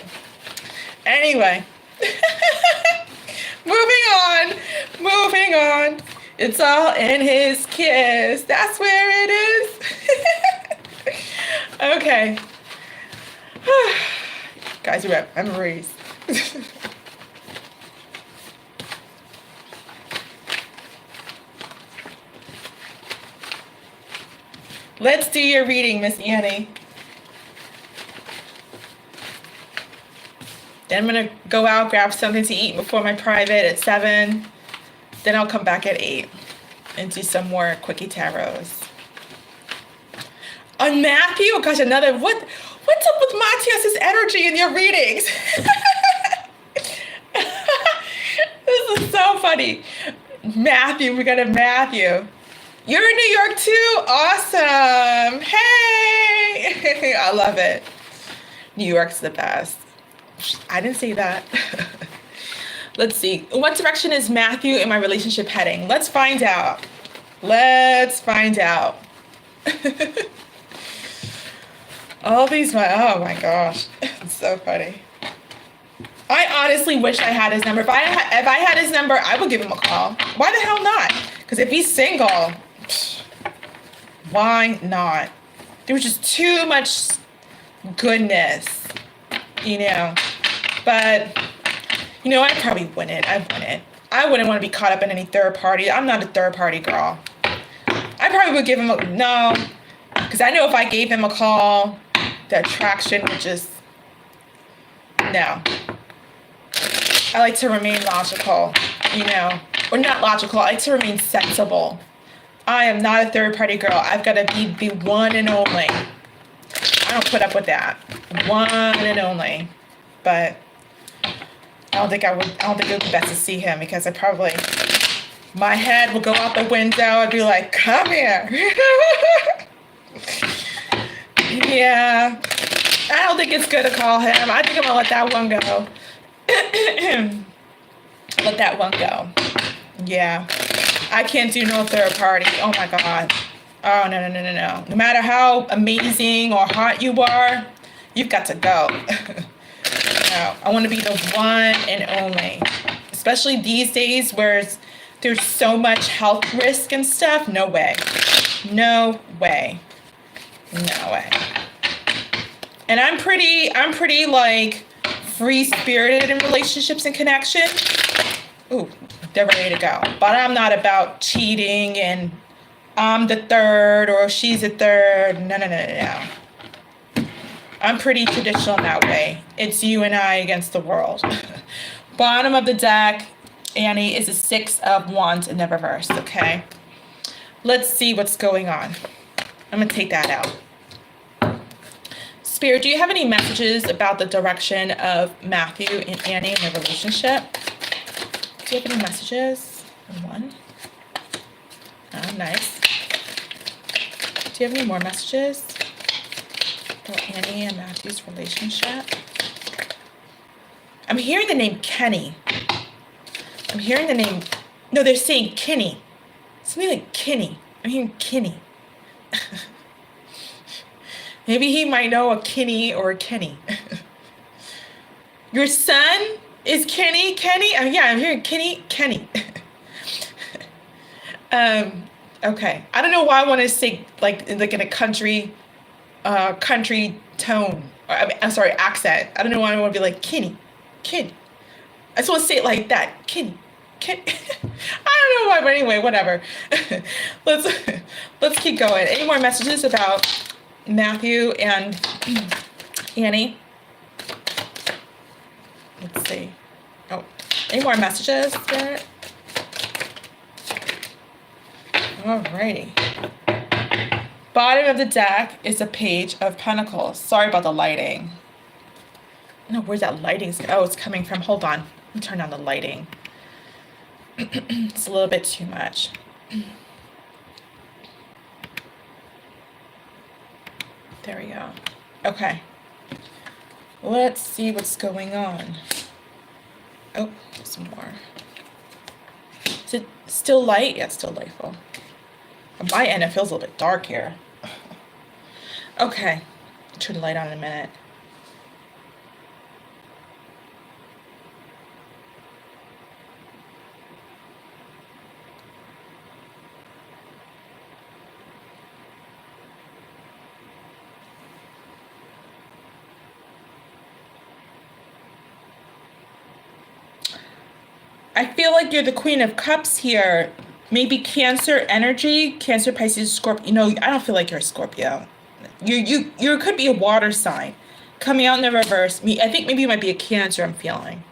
Anyway. Moving on. It's all in his kiss. That's where it is. Okay. Guys, you have memories. Let's do your reading, Miss Annie. Then I'm going to go out, grab something to eat before my private at 7. Then I'll come back at 8 and do some more Quickie tarots. On Matthew? Oh gosh, what's up with Matthias's energy in your readings? This is so funny. Matthew, we got a Matthew. You're in New York too? Awesome. Hey! I love it. New York's the best. I didn't say that. Let's see. In what direction is Matthew in my relationship heading? Let's find out. All these, oh my gosh. It's so funny. I honestly wish I had his number. If I had his number, I would give him a call. Why the hell not? Because if he's single, why not? There was just too much goodness, But, I probably wouldn't. I wouldn't want to be caught up in any third party. I'm not a third party girl. I probably would give him no. Because I know if I gave him a call, the attraction would just, no. I like to remain logical, or not logical. I like to remain sensible. I am not a third party girl. I've got to be the one and only. I don't put up with that. One and only. But I don't think it would be best to see him because my head would go out the window. I'd be like, come here. Yeah. I don't think it's good to call him. I think I'm going to let that one go. Let that one go. Yeah. I can't do no third party. Oh my God. Oh, no. No matter how amazing or hot you are, you've got to go. No, I want to be the one and only. Especially these days where there's so much health risk and stuff. No way. No way. No way. And I'm pretty like free-spirited in relationships and connection. Ooh, they're ready to go. But I'm not about cheating and I'm the third or she's the third. No. I'm pretty traditional in that way. It's you and I against the world. Bottom of the deck, Annie, is a 6 of Wands in the reverse, okay? Let's see what's going on. I'm going to take that out. Spirit, do you have any messages about the direction of Matthew and Annie in their relationship? Do you have any messages? One. Oh, nice. Do you have any more messages about Annie and Matthew's relationship? I'm hearing the name Kenny. I'm hearing the name, no, they're saying Kinney. Something like Kinney. I'm hearing Kinney. Maybe he might know a Kinney or a Kenny. Your son is Kenny? Kenny? Yeah, I'm hearing Kenny. Okay. I don't know why I want to say like in a country tone. I'm sorry, accent. I don't know why I want to be like Kenny. I just want to say it like that. Kenny. I don't know why, but anyway, whatever. Let's keep going. Any more messages about Matthew and Annie? Let's see. Oh, any more messages, Spirit? Alrighty. Bottom of the deck is a page of pentacles. Sorry about the lighting. No, where's that lighting? Oh, it's coming from, hold on. Let me turn on the lighting. It's a little bit too much. There we go. Okay. Let's see what's going on. Oh, some more. Is it still light? Yeah, it's still lightful. On my end, it feels a little bit dark here. Okay. I'll turn the light on in a minute. I feel like you're the Queen of Cups here. Maybe Cancer energy, Cancer, Pisces, Scorpio. No, I don't feel like you're a Scorpio. You could be a water sign. Coming out in the reverse. I think maybe you might be a Cancer, I'm feeling.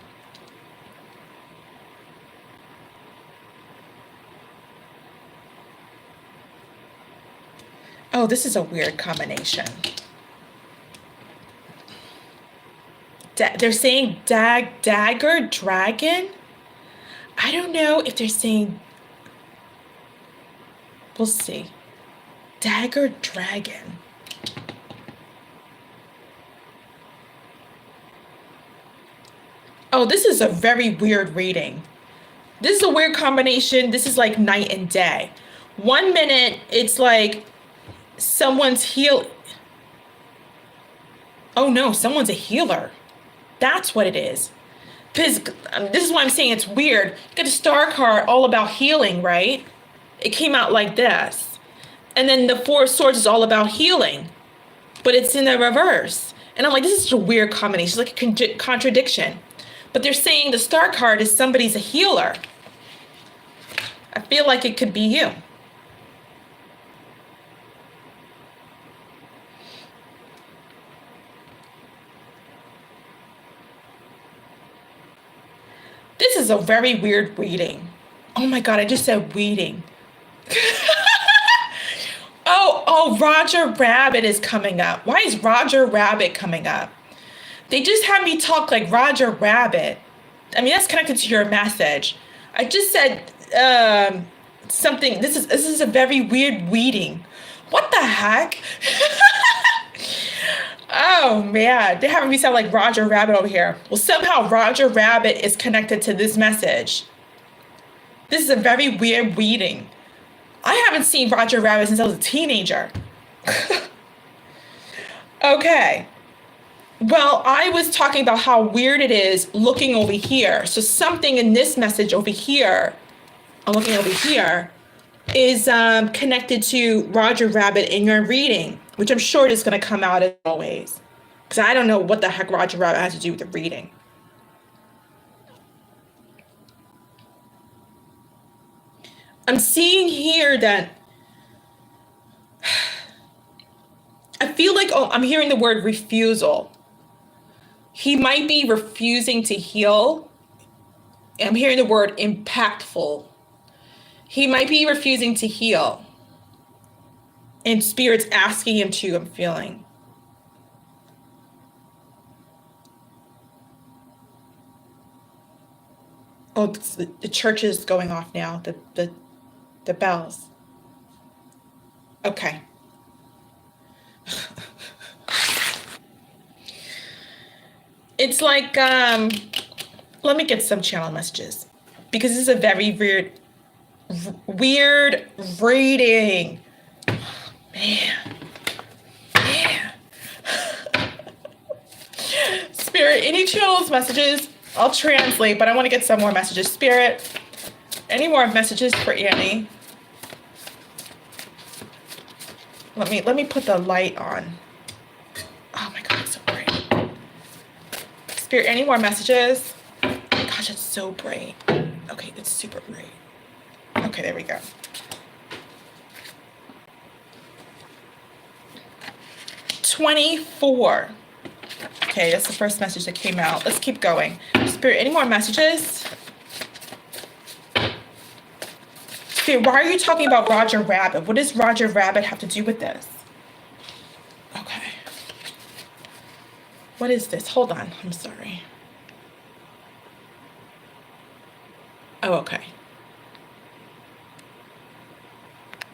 Oh, this is a weird combination. They're saying dagger, dragon. I don't know if they're saying, we'll see. Dagger, dragon. Oh, this is a very weird reading. This is a weird combination. This is like night and day. 1 minute, it's like someone's heal. Oh no, someone's a healer. That's what it is. Because this is why I'm saying it's weird. You got a star card all about healing, right? It came out like this. And then the Four of Swords is all about healing. But it's in the reverse. And I'm like, this is such a weird combination. It's like a contradiction. But they're saying the star card is somebody's a healer. I feel like it could be you. This is a very weird reading. Oh my God, I just said weeding. Oh, Roger Rabbit is coming up. Why is Roger Rabbit coming up? They just had me talk like Roger Rabbit. I mean, that's connected to your message. I just said something. This is a very weird weeding. What the heck? Oh man, they're having me sound like Roger Rabbit over here. Well, somehow Roger Rabbit is connected to this message. This is a very weird reading. I haven't seen Roger Rabbit since I was a teenager. Okay. Well, I was talking about how weird it is looking over here. So something in this message over here, I'm looking over here, is connected to Roger Rabbit in your reading, which I'm sure is going to come out as always. Because I don't know what the heck Roger Rabbit has to do with the reading. I'm seeing here that I feel like, oh, I'm hearing the word refusal. He might be refusing to heal. I'm hearing the word impactful. He might be refusing to heal. And Spirit's asking him to, I'm feeling. Oh, the church is going off now. The bells. Okay. It's like, let me get some channel messages because this is a very weird reading. Man. Spirit, any channels messages? I'll translate, but I want to get some more messages. Spirit, any more messages for Annie? Let me put the light on. Oh my God, it's so bright. Spirit, any more messages? Gosh, it's so bright. Okay, it's super bright. Okay, there we go. $24. Okay, that's the first message that came out. Let's keep going. Spirit, any more messages? Spirit, why are you talking about Roger Rabbit? What does Roger Rabbit have to do with this? Okay. What is this? Hold on. I'm sorry. Oh, okay.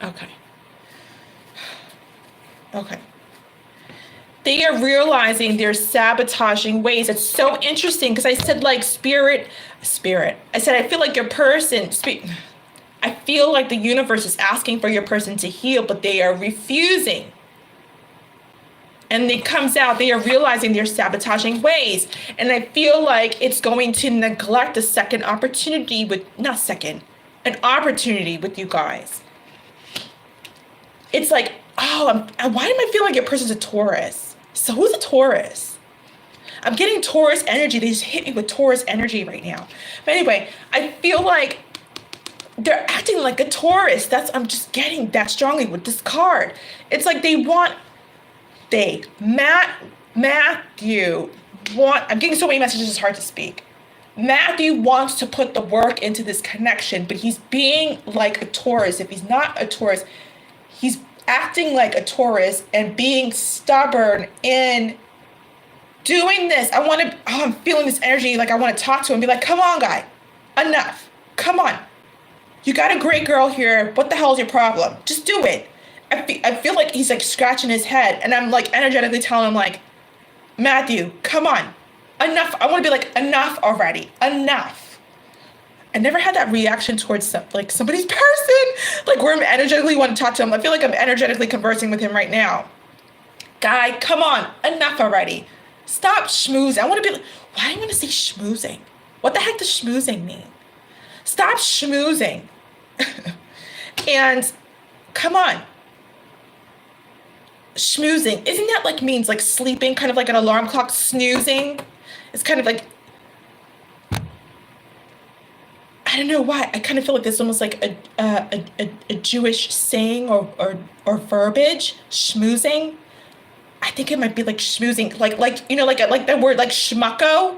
Okay. Okay. They are realizing they're sabotaging ways. It's so interesting because I said like spirit. I said, I feel like your person, I feel like the universe is asking for your person to heal, but they are refusing. And it comes out, they are realizing they're sabotaging ways. And I feel like it's going to neglect a second opportunity an opportunity with you guys. It's like, oh, why do I feel like your person's a Taurus? So who's a Taurus? I'm getting Taurus energy. They just hit me with Taurus energy right now. But anyway, I feel like they're acting like a Taurus. I'm just getting that strongly with this card. It's like Matthew I'm getting so many messages, it's hard to speak. Matthew wants to put the work into this connection, but he's being like a Taurus. If he's not a Taurus, he's acting like a Taurus and being stubborn in doing this. I'm feeling this energy. Like I want to talk to him and be like, come on, guy, enough. Come on. You got a great girl here. What the hell is your problem? Just do it. I feel like he's like scratching his head and I'm like energetically telling him like, Matthew, come on, enough. I want to be like, enough already, enough. I never had that reaction towards somebody's person, like where I'm energetically want to talk to him. I feel like I'm energetically conversing with him right now. Guy, come on, enough already. Stop schmoozing. I want to be like, why do you want to say schmoozing? What the heck does schmoozing mean? Stop schmoozing. And come on. Schmoozing, isn't that like means like sleeping, kind of like an alarm clock? Snoozing, it's kind of like, I don't know why. I kind of feel like this is almost like a Jewish saying or verbiage. Schmoozing. I think it might be like schmoozing, like like the word like schmucko.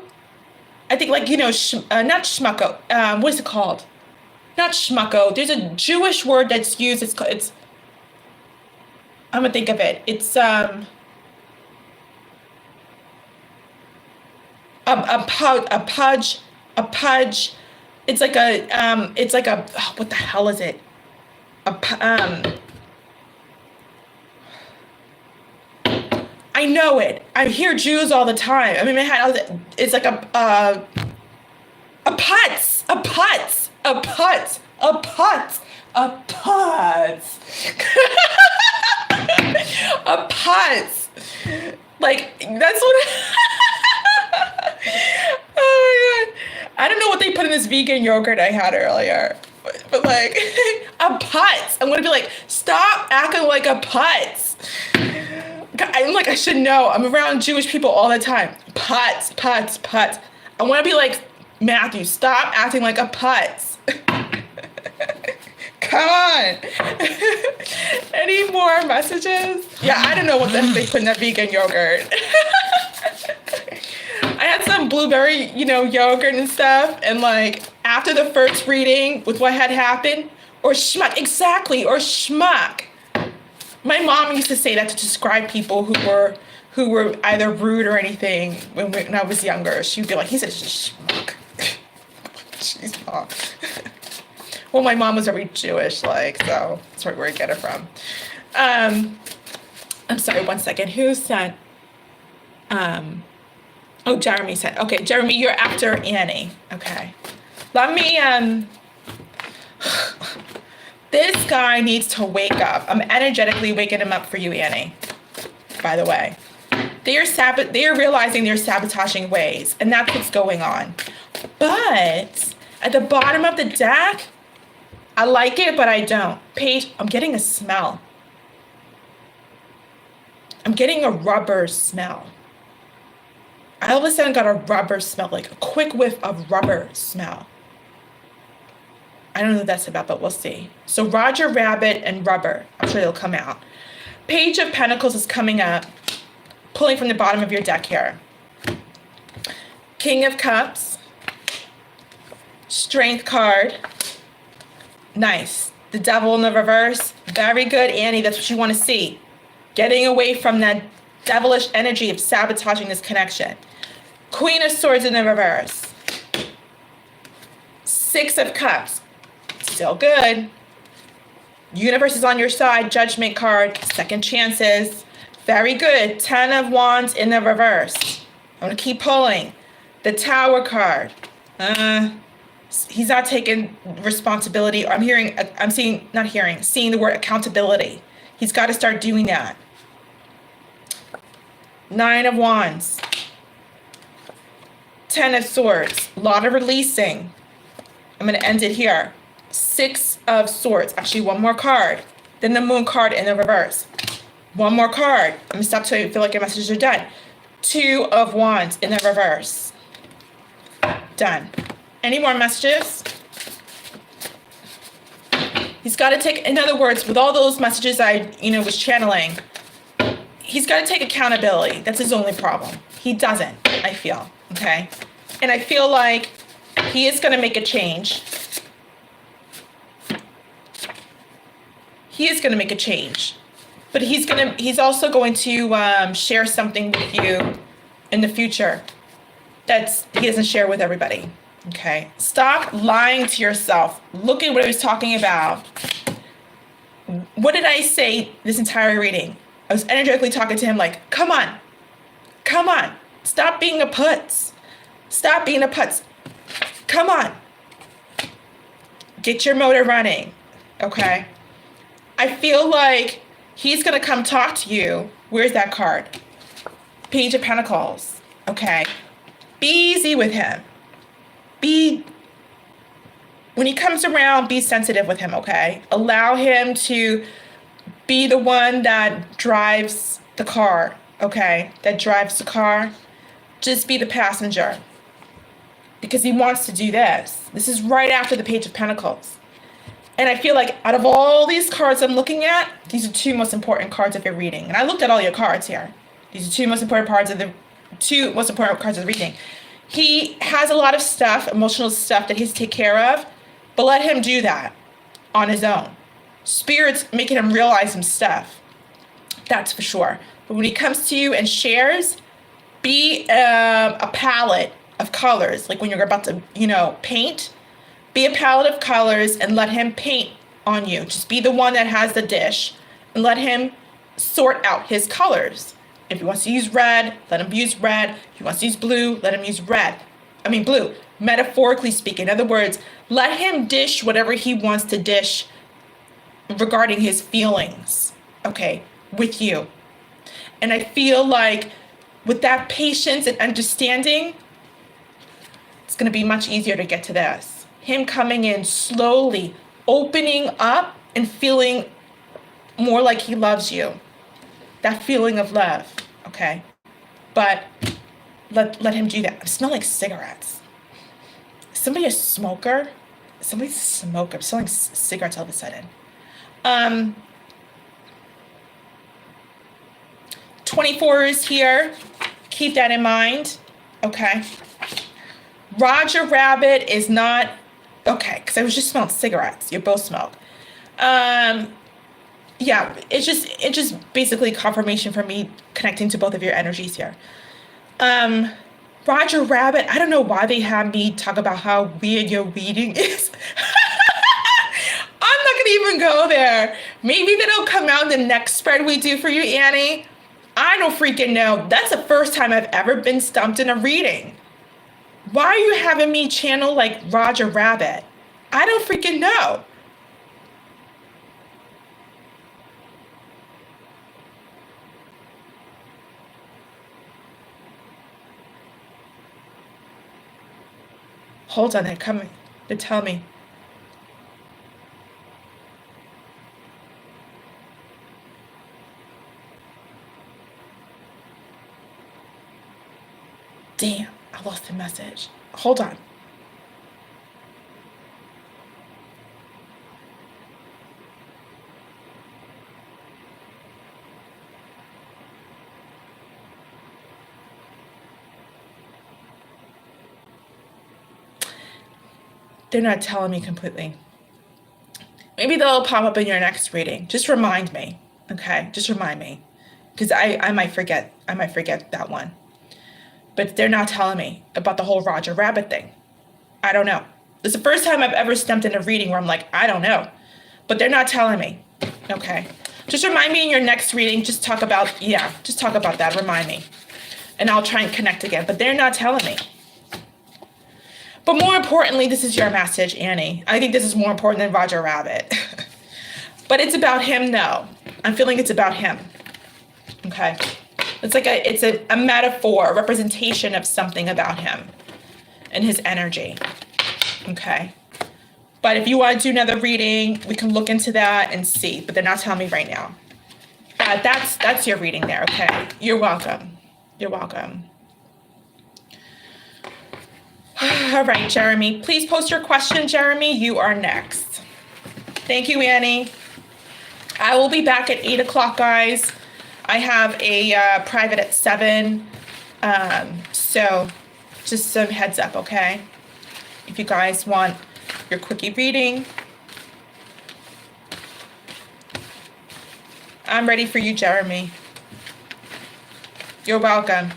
I think like not schmucko. What is it called? Not schmucko. There's a Jewish word that's used. It's. I'm gonna think of it. It's a pudge. It's like what the hell is it? I know it. I hear Jews all the time. I mean, it's like a putz. A putz. Like that's what. Oh my God. I don't know what they put in this vegan yogurt I had earlier, but like a putz. I'm gonna be like, stop acting like a putz. I'm like, I should know. I'm around Jewish people all the time. Putz. I want to be like, Matthew, stop acting like a putz. Come on. Any more messages? Yeah, I don't know what the heck they put in that vegan yogurt. I had some blueberry, yogurt and stuff. And like after the first reading with what had happened, or schmuck, exactly, or schmuck. My mom used to say that to describe people who were either rude or anything when I was younger. She'd be like, he's a schmuck. She's mom. Well, my mom was very Jewish, like, so that's where I get it from. I'm sorry, one second. Who said? Oh, Jeremy said. Okay, Jeremy, you're after Annie. Okay. Let me, this guy needs to wake up. I'm energetically waking him up for you, Annie, by the way. They are realizing they're sabotaging ways, and that's what's going on. But at the bottom of the deck, I like it, but I don't. Page, I'm getting a smell. I'm getting a rubber smell. I all of a sudden got a rubber smell, like a quick whiff of rubber smell. I don't know what that's about, but we'll see. So Roger Rabbit and rubber. I'm sure they'll come out. Page of Pentacles is coming up. Pulling from the bottom of your deck here. King of Cups. Strength card. Nice. The Devil in the reverse. Very good, Annie. That's what you want to see. Getting away from that devilish energy of sabotaging this connection. Queen of Swords in the reverse. Six of Cups. Still good. Universe is on your side. Judgment card. Second chances. Very good. 10 of Wands in the reverse. I'm going to keep pulling. The Tower card. He's not taking responsibility. Seeing the word accountability. He's got to start doing that. 9 of Wands. 10 of Swords. A lot of releasing. I'm going to end it here. 6 of Swords. Actually, one more card. Then the Moon card in the reverse. One more card. I'm going to stop till you feel like your messages are done. 2 of Wands in the reverse. Done. Any more messages? He's got to take, in other words, with all those messages I, was channeling, he's got to take accountability. That's his only problem. He doesn't, I feel, okay? And I feel like he is going to make a change. He is going to make a change. But he's also going to share something with you in the future that he doesn't share with everybody. Okay? Stop lying to yourself. Look at what I was talking about. What did I say this entire reading? I was energetically talking to him like, come on. Come on. Stop being a putz. Stop being a putz. Come on. Get your motor running. Okay? I feel like he's going to come talk to you. Where's that card? Page of Pentacles. Okay. Be easy with him. When he comes around, be sensitive with him, okay? Allow him to be the one that drives the car, okay? That drives the car. Just be the passenger. Because he wants to do this. This is right after the Page of Pentacles. And I feel like out of all these cards I'm looking at, these are two most important cards of your reading. And I looked at all your cards here. These are two most important cards of the reading. He has a lot of stuff, emotional stuff that he has to take care of, but let him do that on his own. Spirit's making him realize some stuff. That's for sure. But when he comes to you and shares, be a palette of colors. Like when you're about to, paint, be a palette of colors and let him paint on you. Just be the one that has the dish and let him sort out his colors. If he wants to use red, let him use red. If he wants to use blue, let him use blue. Metaphorically speaking. In other words, let him dish whatever he wants to dish regarding his feelings, okay, with you. And I feel like with that patience and understanding, it's going to be much easier to get to this. Him coming in slowly, opening up and feeling more like he loves you. That feeling of love, okay? But let him do that. I smell like cigarettes. Is somebody a smoker? Somebody's a smoker. I'm smelling cigarettes all of a sudden. 24 is here. Keep that in mind, okay? Roger Rabbit is not, okay, because I was just smelling cigarettes. You both smoke. Yeah, it's just basically confirmation for me connecting to both of your energies here. Roger Rabbit, I don't know why they have me talk about how weird your reading is. I'm not gonna even go there. Maybe that'll come out in the next spread we do for you, Annie. I don't freaking know. That's the first time I've ever been stumped in a reading. Why are you having me channel like Roger Rabbit? I don't freaking know. Hold on, they're coming to tell me. Damn, I lost the message. Hold on. They're not telling me completely. Maybe they'll pop up in your next reading. Just remind me, okay? Just remind me, because I might forget. I might forget that one. But they're not telling me about the whole Roger Rabbit thing. I don't know. It's the first time I've ever stumped in a reading where I'm like, I don't know. But they're not telling me, okay? Just remind me in your next reading. Just talk about, just talk about that. Remind me. And I'll try and connect again. But they're not telling me. But more importantly, this is your message, Annie. I think this is more important than Roger Rabbit. But it's about him, though. I'm feeling it's about him. Okay? It's like it's a metaphor, a representation of something about him and his energy. Okay? But if you want to do another reading, we can look into that and see. But they're not telling me right now. That's your reading there, okay? You're welcome. You're welcome. All right, Jeremy. Please post your question, Jeremy. You are next. Thank you, Annie. I will be back at 8 o'clock, guys. I have a private at 7. So just some heads up, okay? If you guys want your quickie reading, I'm ready for you, Jeremy. You're welcome.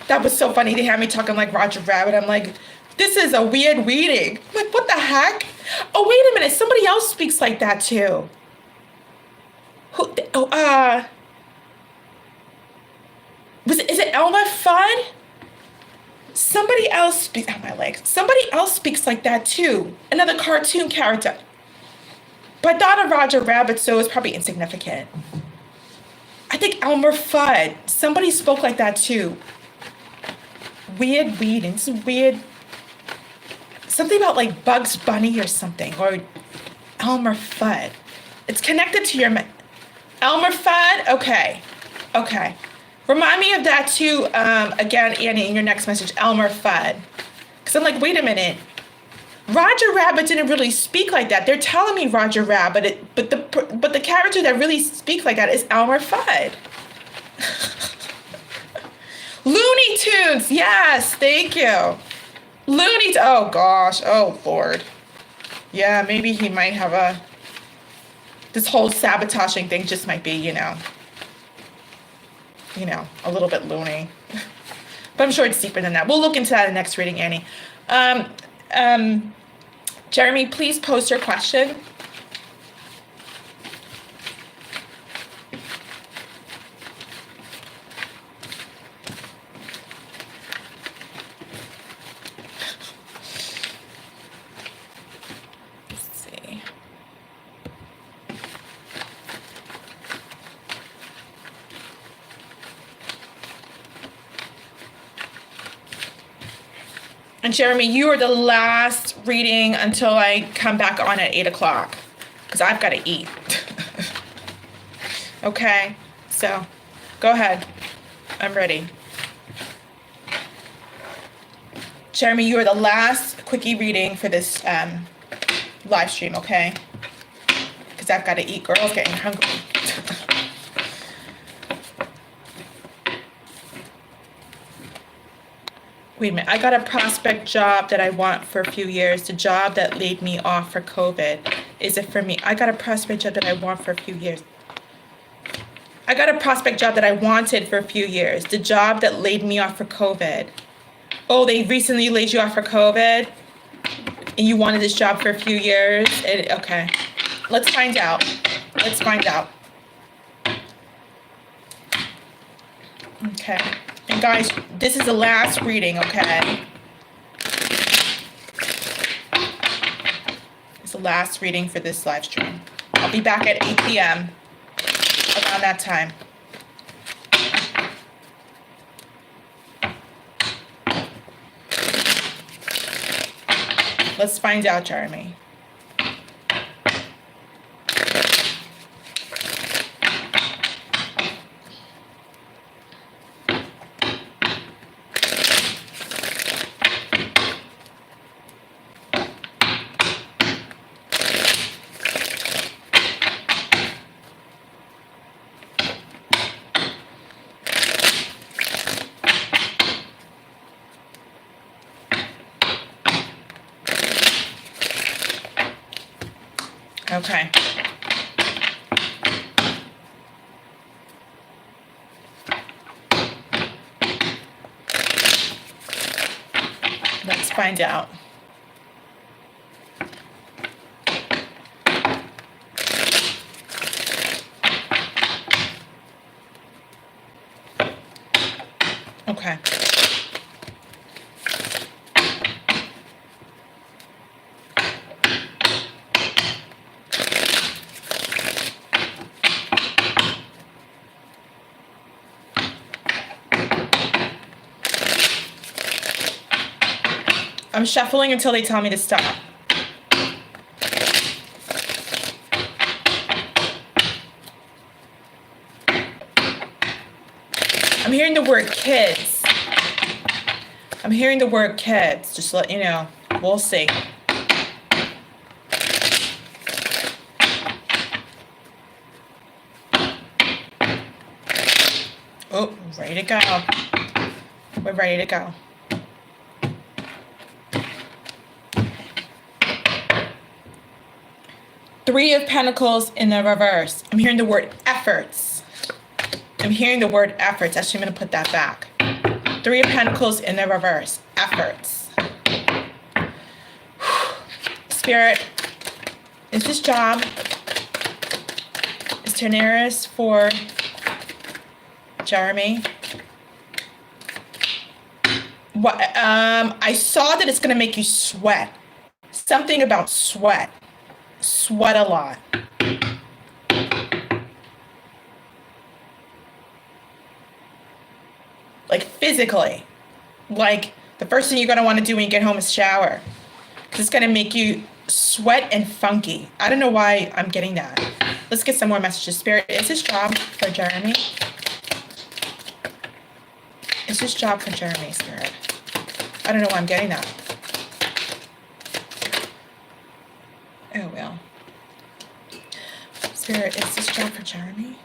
That was so funny. They had me talking like Roger Rabbit. I'm like, this is a weird reading. I'm like, what the heck? Oh, wait a minute. Somebody else speaks like that too. Who? Oh, is it Elmer Fudd? Somebody else speaks. Oh, my legs. Somebody else speaks like that too. Another cartoon character. But I thought of Roger Rabbit, so it's probably insignificant. I think Elmer Fudd. Somebody spoke like that too. Weird reading. It's weird. Something about like Bugs Bunny or something. Or Elmer Fudd. It's connected to your... Elmer Fudd? Okay. Okay. Remind me of that too, again, Annie, in your next message. Elmer Fudd. Because I'm like, wait a minute. Roger Rabbit didn't really speak like that. They're telling me Roger Rabbit, but the character that really speaks like that is Elmer Fudd. Looney Tunes, yes, thank you. Looney, oh gosh, oh Lord. Yeah, maybe he might have this whole sabotaging thing just might be, you know, a little bit loony. But I'm sure it's deeper than that. We'll look into that in the next reading, Annie. Jeremy, please post your question. And Jeremy, you are the last reading until I come back on at 8 o'clock, because I've got to eat. Okay, so go ahead. I'm ready. Jeremy, you are the last quickie reading for this live stream, okay? Because I've got to eat. Girl's getting hungry. Wait a minute, I got a prospect job that I want for a few years. The job that laid me off for COVID. Is it for me? I got a prospect job that I want for a few years. I got a prospect job that I wanted for a few years. The job that laid me off for COVID. Oh, they recently laid you off for COVID? And you wanted this job for a few years? Okay. Let's find out. Let's find out. Okay. And guys, this is the last reading, okay? It's the last reading for this live stream. I'll be back at 8 p.m. around that time. Let's find out, Jeremy. Okay. Let's find out. Okay. I'm shuffling until they tell me to stop. I'm hearing the word kids. I'm hearing the word kids, just to let you know. We'll see. Oh, ready to go. We're ready to go. Three of Pentacles in the reverse. I'm hearing the word efforts. I'm hearing the word efforts. Actually, I'm going to put that back. Three of Pentacles in the reverse. Efforts. Spirit, is this job, is Tenaris for Jeremy? What? I saw that it's going to make you sweat. Something about sweat. Sweat a lot. Like physically. Like the first thing you're going to want to do when you get home is shower. Because it's going to make you sweat and funky. I don't know why I'm getting that. Let's get some more messages. Spirit, is this job for Jeremy? Is this job for Jeremy, Spirit? I don't know why I'm getting that. Oh, well. Spirit, is this job for Jeremy?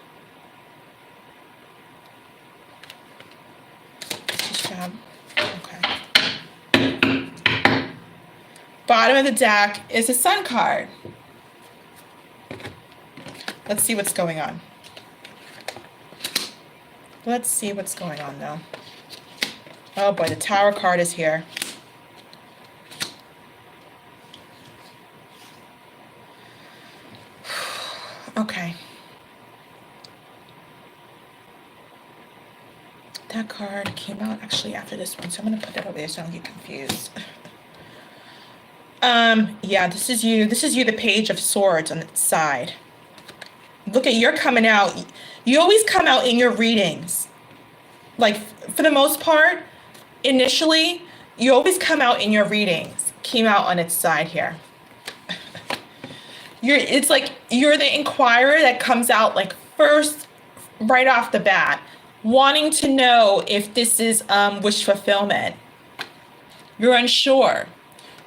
Is this job? Okay. Bottom of the deck is a Sun card. Let's see what's going on. Let's see what's going on, though. Oh, boy, the Tower card is here. Okay. That card came out actually after this one, so I'm going to put that over there so I don't get confused. Yeah, this is you. This is you, the Page of Swords on the side. Look at, you're coming out. You always come out in your readings. Like, for the most part, initially, you always come out in your readings. Came out on its side here. It's like you're the inquirer that comes out like first, right off the bat, wanting to know if this is wish fulfillment. You're unsure.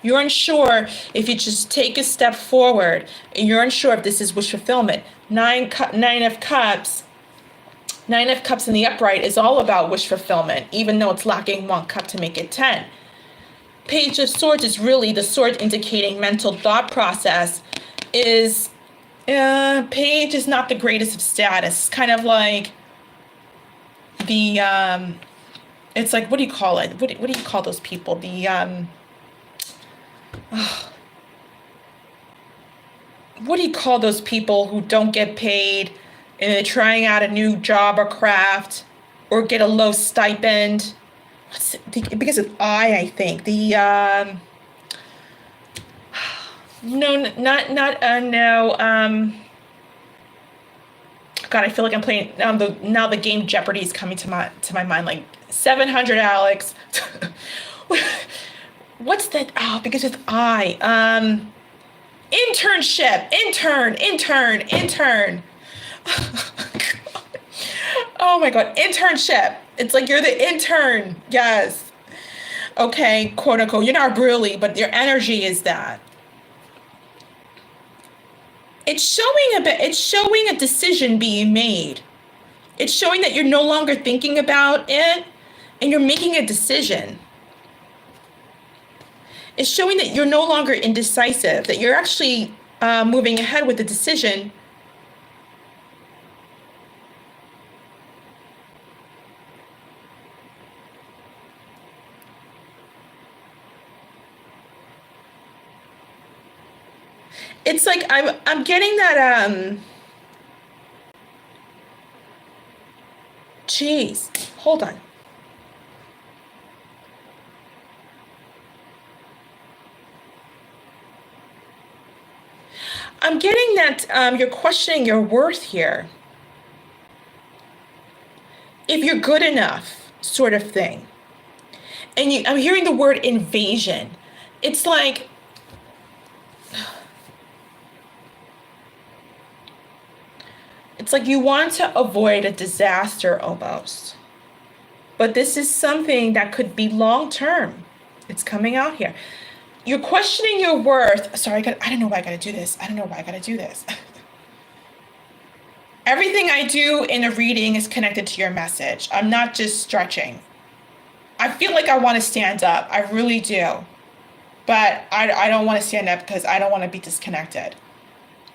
You're unsure if you just take a step forward. And you're unsure if this is wish fulfillment. Nine of Cups. Nine of Cups in the upright is all about wish fulfillment, even though it's lacking one cup to make it 10. Page of Swords is really the sword indicating mental thought process is Page is not the greatest of status. It's kind of like the it's like, what do you call it? What do you call those people? The what do you call those people who don't get paid and they're trying out a new job or craft or get a low stipend? What's it? Because of I think the no, no. God, I feel like I'm playing now. The game Jeopardy is coming to my mind. Like 700, Alex. What's that? Oh, because it's I. Internship. Intern. Oh my God, internship. It's like you're the intern. Yes. Okay, quote unquote. You're not really, but your energy is that. It's showing a decision being made. It's showing that you're no longer thinking about it and you're making a decision. It's showing that you're no longer indecisive, that you're actually moving ahead with a decision. It's like I'm getting that geez, hold on. I'm getting that you're questioning your worth here. If you're good enough, sort of thing. And I'm hearing the word invasion. It's like you want to avoid a disaster almost. But this is something that could be long term. It's coming out here. You're questioning your worth. Sorry, I don't know why I gotta do this. Everything I do in a reading is connected to your message. I'm not just stretching. I feel like I want to stand up. I really do. But I don't want to stand up because I don't want to be disconnected.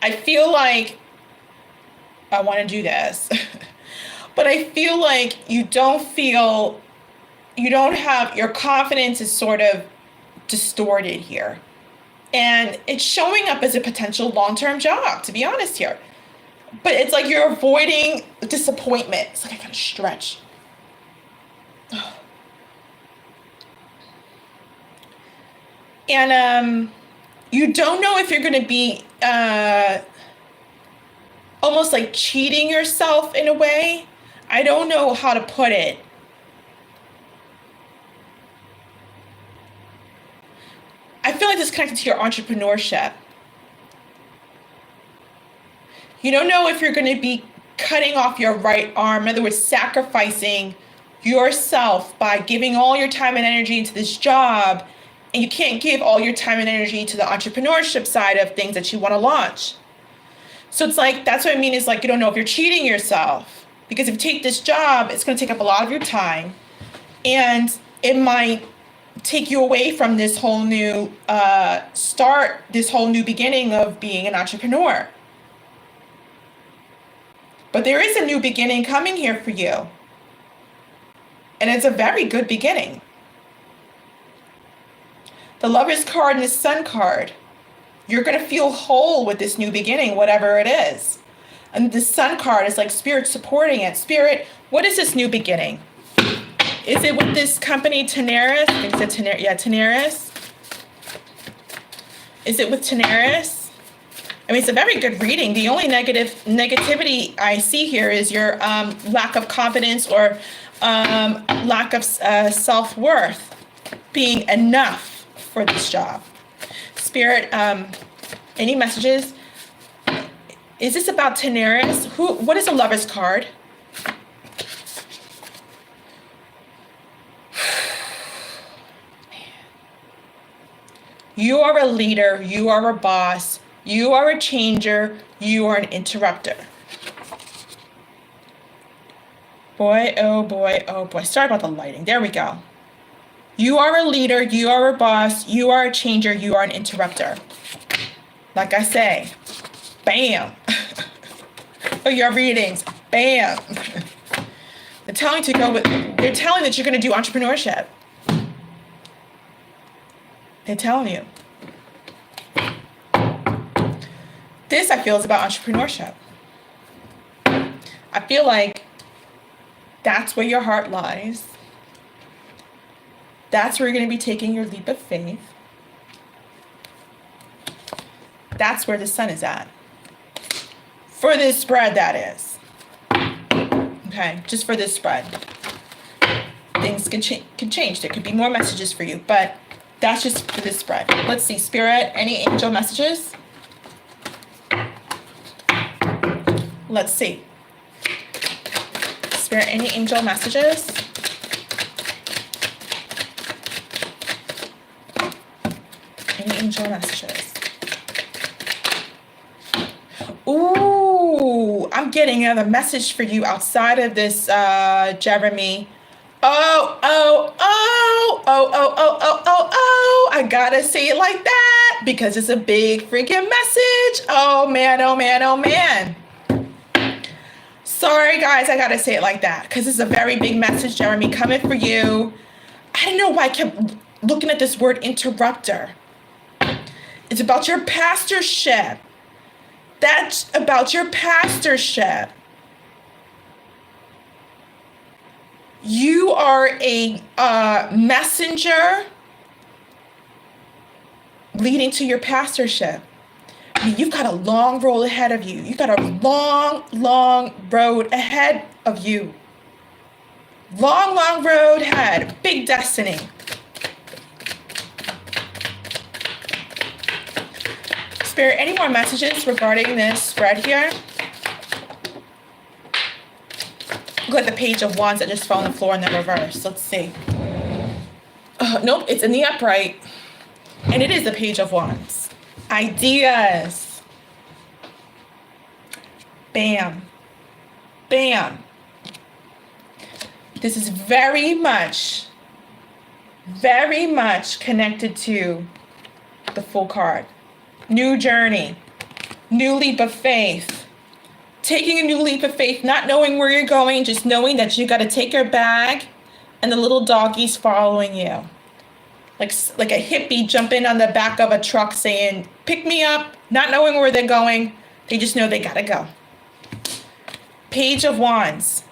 I feel like I want to do this. But I feel like you don't have, your confidence is sort of distorted here. And it's showing up as a potential long-term job, to be honest here. But it's like you're avoiding disappointment. It's like I gotta stretch. And you don't know if you're gonna be almost like cheating yourself in a way. I don't know how to put it. I feel like this is connected to your entrepreneurship. You don't know if you're going to be cutting off your right arm, in other words, sacrificing yourself by giving all your time and energy into this job, and you can't give all your time and energy to the entrepreneurship side of things that you want to launch. So it's like, that's what I mean, is like, you don't know if you're cheating yourself, because if you take this job, it's going to take up a lot of your time, and it might take you away from this whole new start, this whole new beginning of being an entrepreneur. But there is a new beginning coming here for you. And it's a very good beginning. The Lover's card and the Sun card. You're going to feel whole with this new beginning, whatever it is. And the Sun card is like Spirit supporting it. Spirit, what is this new beginning? Is it with this company, Tenaris? I think it's Tenaris. Is it with Tenaris? I mean, it's a very good reading. The only negativity I see here is your lack of confidence or lack of self-worth being enough for this job. Spirit, any messages? Is this about Tenaris? What is a Lover's card? You are a leader. You are a boss. You are a changer. You are an interrupter. Boy, oh boy, oh boy. Sorry about the lighting. There we go. You are a leader. You are a boss. You are a changer. You are an interrupter. Like I say, bam. For your readings, bam. They're telling you to go with, they're telling that you're going to do entrepreneurship. They're telling you. This, I feel, is about entrepreneurship. I feel like that's where your heart lies. That's where you're going to be taking your leap of faith. That's where the sun is at. For this spread, that is. Okay, just for this spread. Things could change. There could be more messages for you, but that's just for this spread. Let's see, Spirit, any angel messages? Let's see. Spirit, any angel messages? Any angel messages? Ooh, I'm getting another message for you outside of this, Jeremy. I gotta say it like that because it's a big freaking message. Oh man, oh man, oh man. Sorry guys, I gotta say it like that because it's a very big message, Jeremy, coming for you. I don't know why I kept looking at this word interrupter. It's about your pastorship. That's about your pastorship. You are a messenger leading to your pastorship. I mean, you've got a long road ahead of you. You've got a long, long road ahead of you. Long, long road ahead. Big destiny. Spirit, any more messages regarding this spread here? Look at the Page of Wands that just fell on the floor in the reverse. Let's see. Nope, it's in the upright. And it is the Page of Wands. Ideas. Bam. Bam. This is very much connected to the full card. New journey. New leap of faith. Taking a new leap of faith, not knowing where you're going, just knowing that you got to take your bag and the little doggies following you. Like a hippie jumping on the back of a truck saying, pick me up, not knowing where they're going. They just know they got to go. Page of Wands.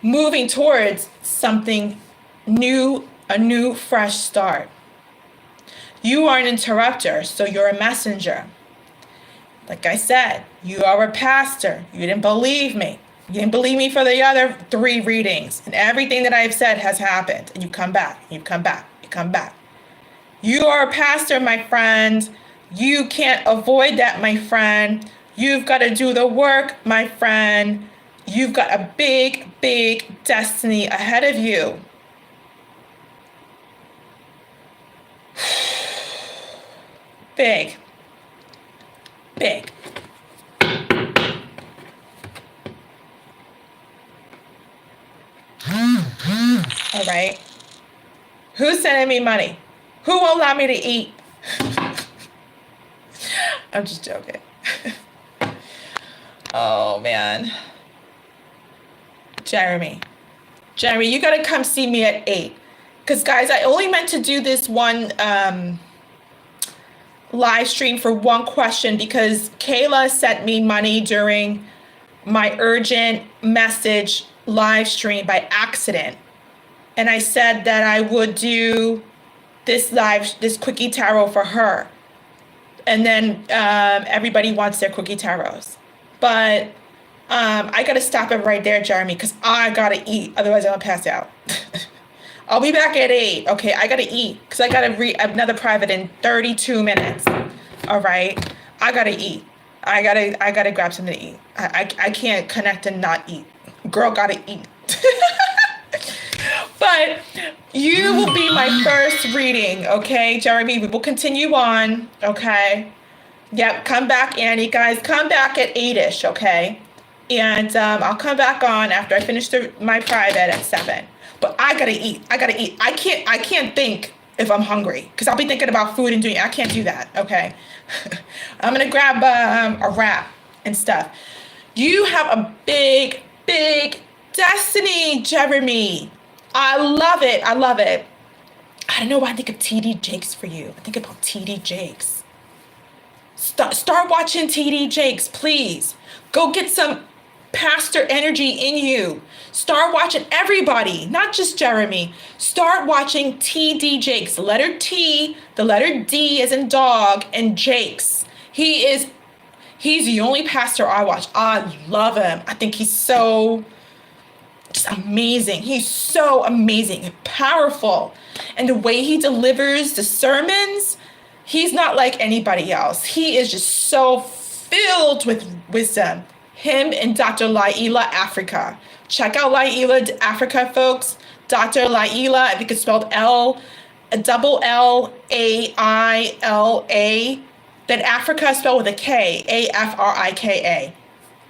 Moving towards something new, a new fresh start. You are an interrupter, so you're a messenger. Like I said, you are a pastor. You didn't believe me. You didn't believe me for the other 3 readings. And everything that I've said has happened. And you come back, you come back, you come back. You are a pastor, my friend. You can't avoid that, my friend. You've got to do the work, my friend. You've got a big, big destiny ahead of you. Big. Big. All right. Who's sending me money? Who will allow me to eat? I'm just joking. Oh, man. Jeremy, you got to come see me at 8. Because, guys, I only meant to do this one live stream for one question because Kayla sent me money during my urgent message live stream by accident. And I said that I would do this Quickie tarot for her. And then everybody wants their Quickie tarots. But I got to stop it right there, Jeremy, because I got to eat. Otherwise, I'm going to pass out. I'll be back at 8. Okay, I got to eat because I got to read another private in 32 minutes. All right, I got to eat. I got to grab something to eat. I can't connect and not eat. Girl got to eat. But you will be my first reading, okay, Jeremy? We will continue on, okay? Yep, come back, Annie. Guys, come back at 8-ish, okay? And I'll come back on after I finish my private at 7. But I gotta eat. I can't think if I'm hungry, because I'll be thinking about food and doing. I can't do that. Okay, I'm gonna grab a wrap and stuff. You have a big, big destiny, Jeremy. I love it. I love it. I don't know why I think of TD Jakes for you. I think about TD Jakes. Start watching TD Jakes, please. Go get some pastor energy in you. Start watching everybody, not just Jeremy. Start watching TD Jakes. The letter T, the letter D as in dog, and Jakes. He's the only pastor I watch. I love him. I think he's so just amazing. He's so amazing and powerful. And the way he delivers the sermons, he's not like anybody else. He is just so filled with wisdom. Him and Dr. Laila Africa. Check out Laila Africa, folks. Dr. Laila, I think it's spelled Laila. Then Africa is spelled with a K, Afrika.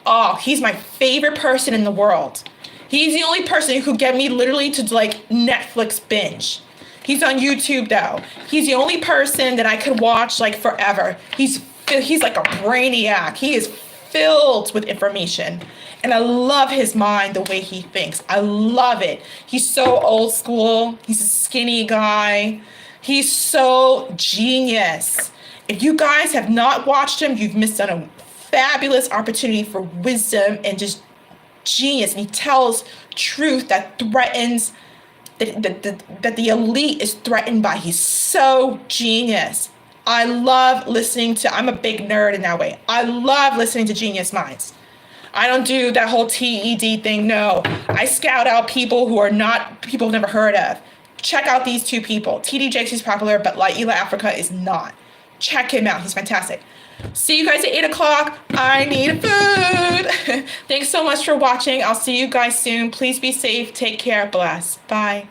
Oh, he's my favorite person in the world. He's the only person who could get me literally to like Netflix binge. He's on YouTube though. He's the only person that I could watch like forever. He's like a brainiac. He is filled with information. And I love his mind, the way he thinks. I love it. He's so old school. He's a skinny guy. He's so genius. If you guys have not watched him, you've missed out on a fabulous opportunity for wisdom and just genius. And he tells truth that threatens, that the elite is threatened by. He's so genius. I love listening to, I'm a big nerd in that way. I love listening to Genius Minds. I don't do that whole TED thing. No, I scout out people who are not, people I've never heard of. Check out these two people. TD Jakes is popular, but Laila Africa is not. Check him out. He's fantastic. See you guys at 8 o'clock. I need food. Thanks so much for watching. I'll see you guys soon. Please be safe. Take care. Bless. Bye.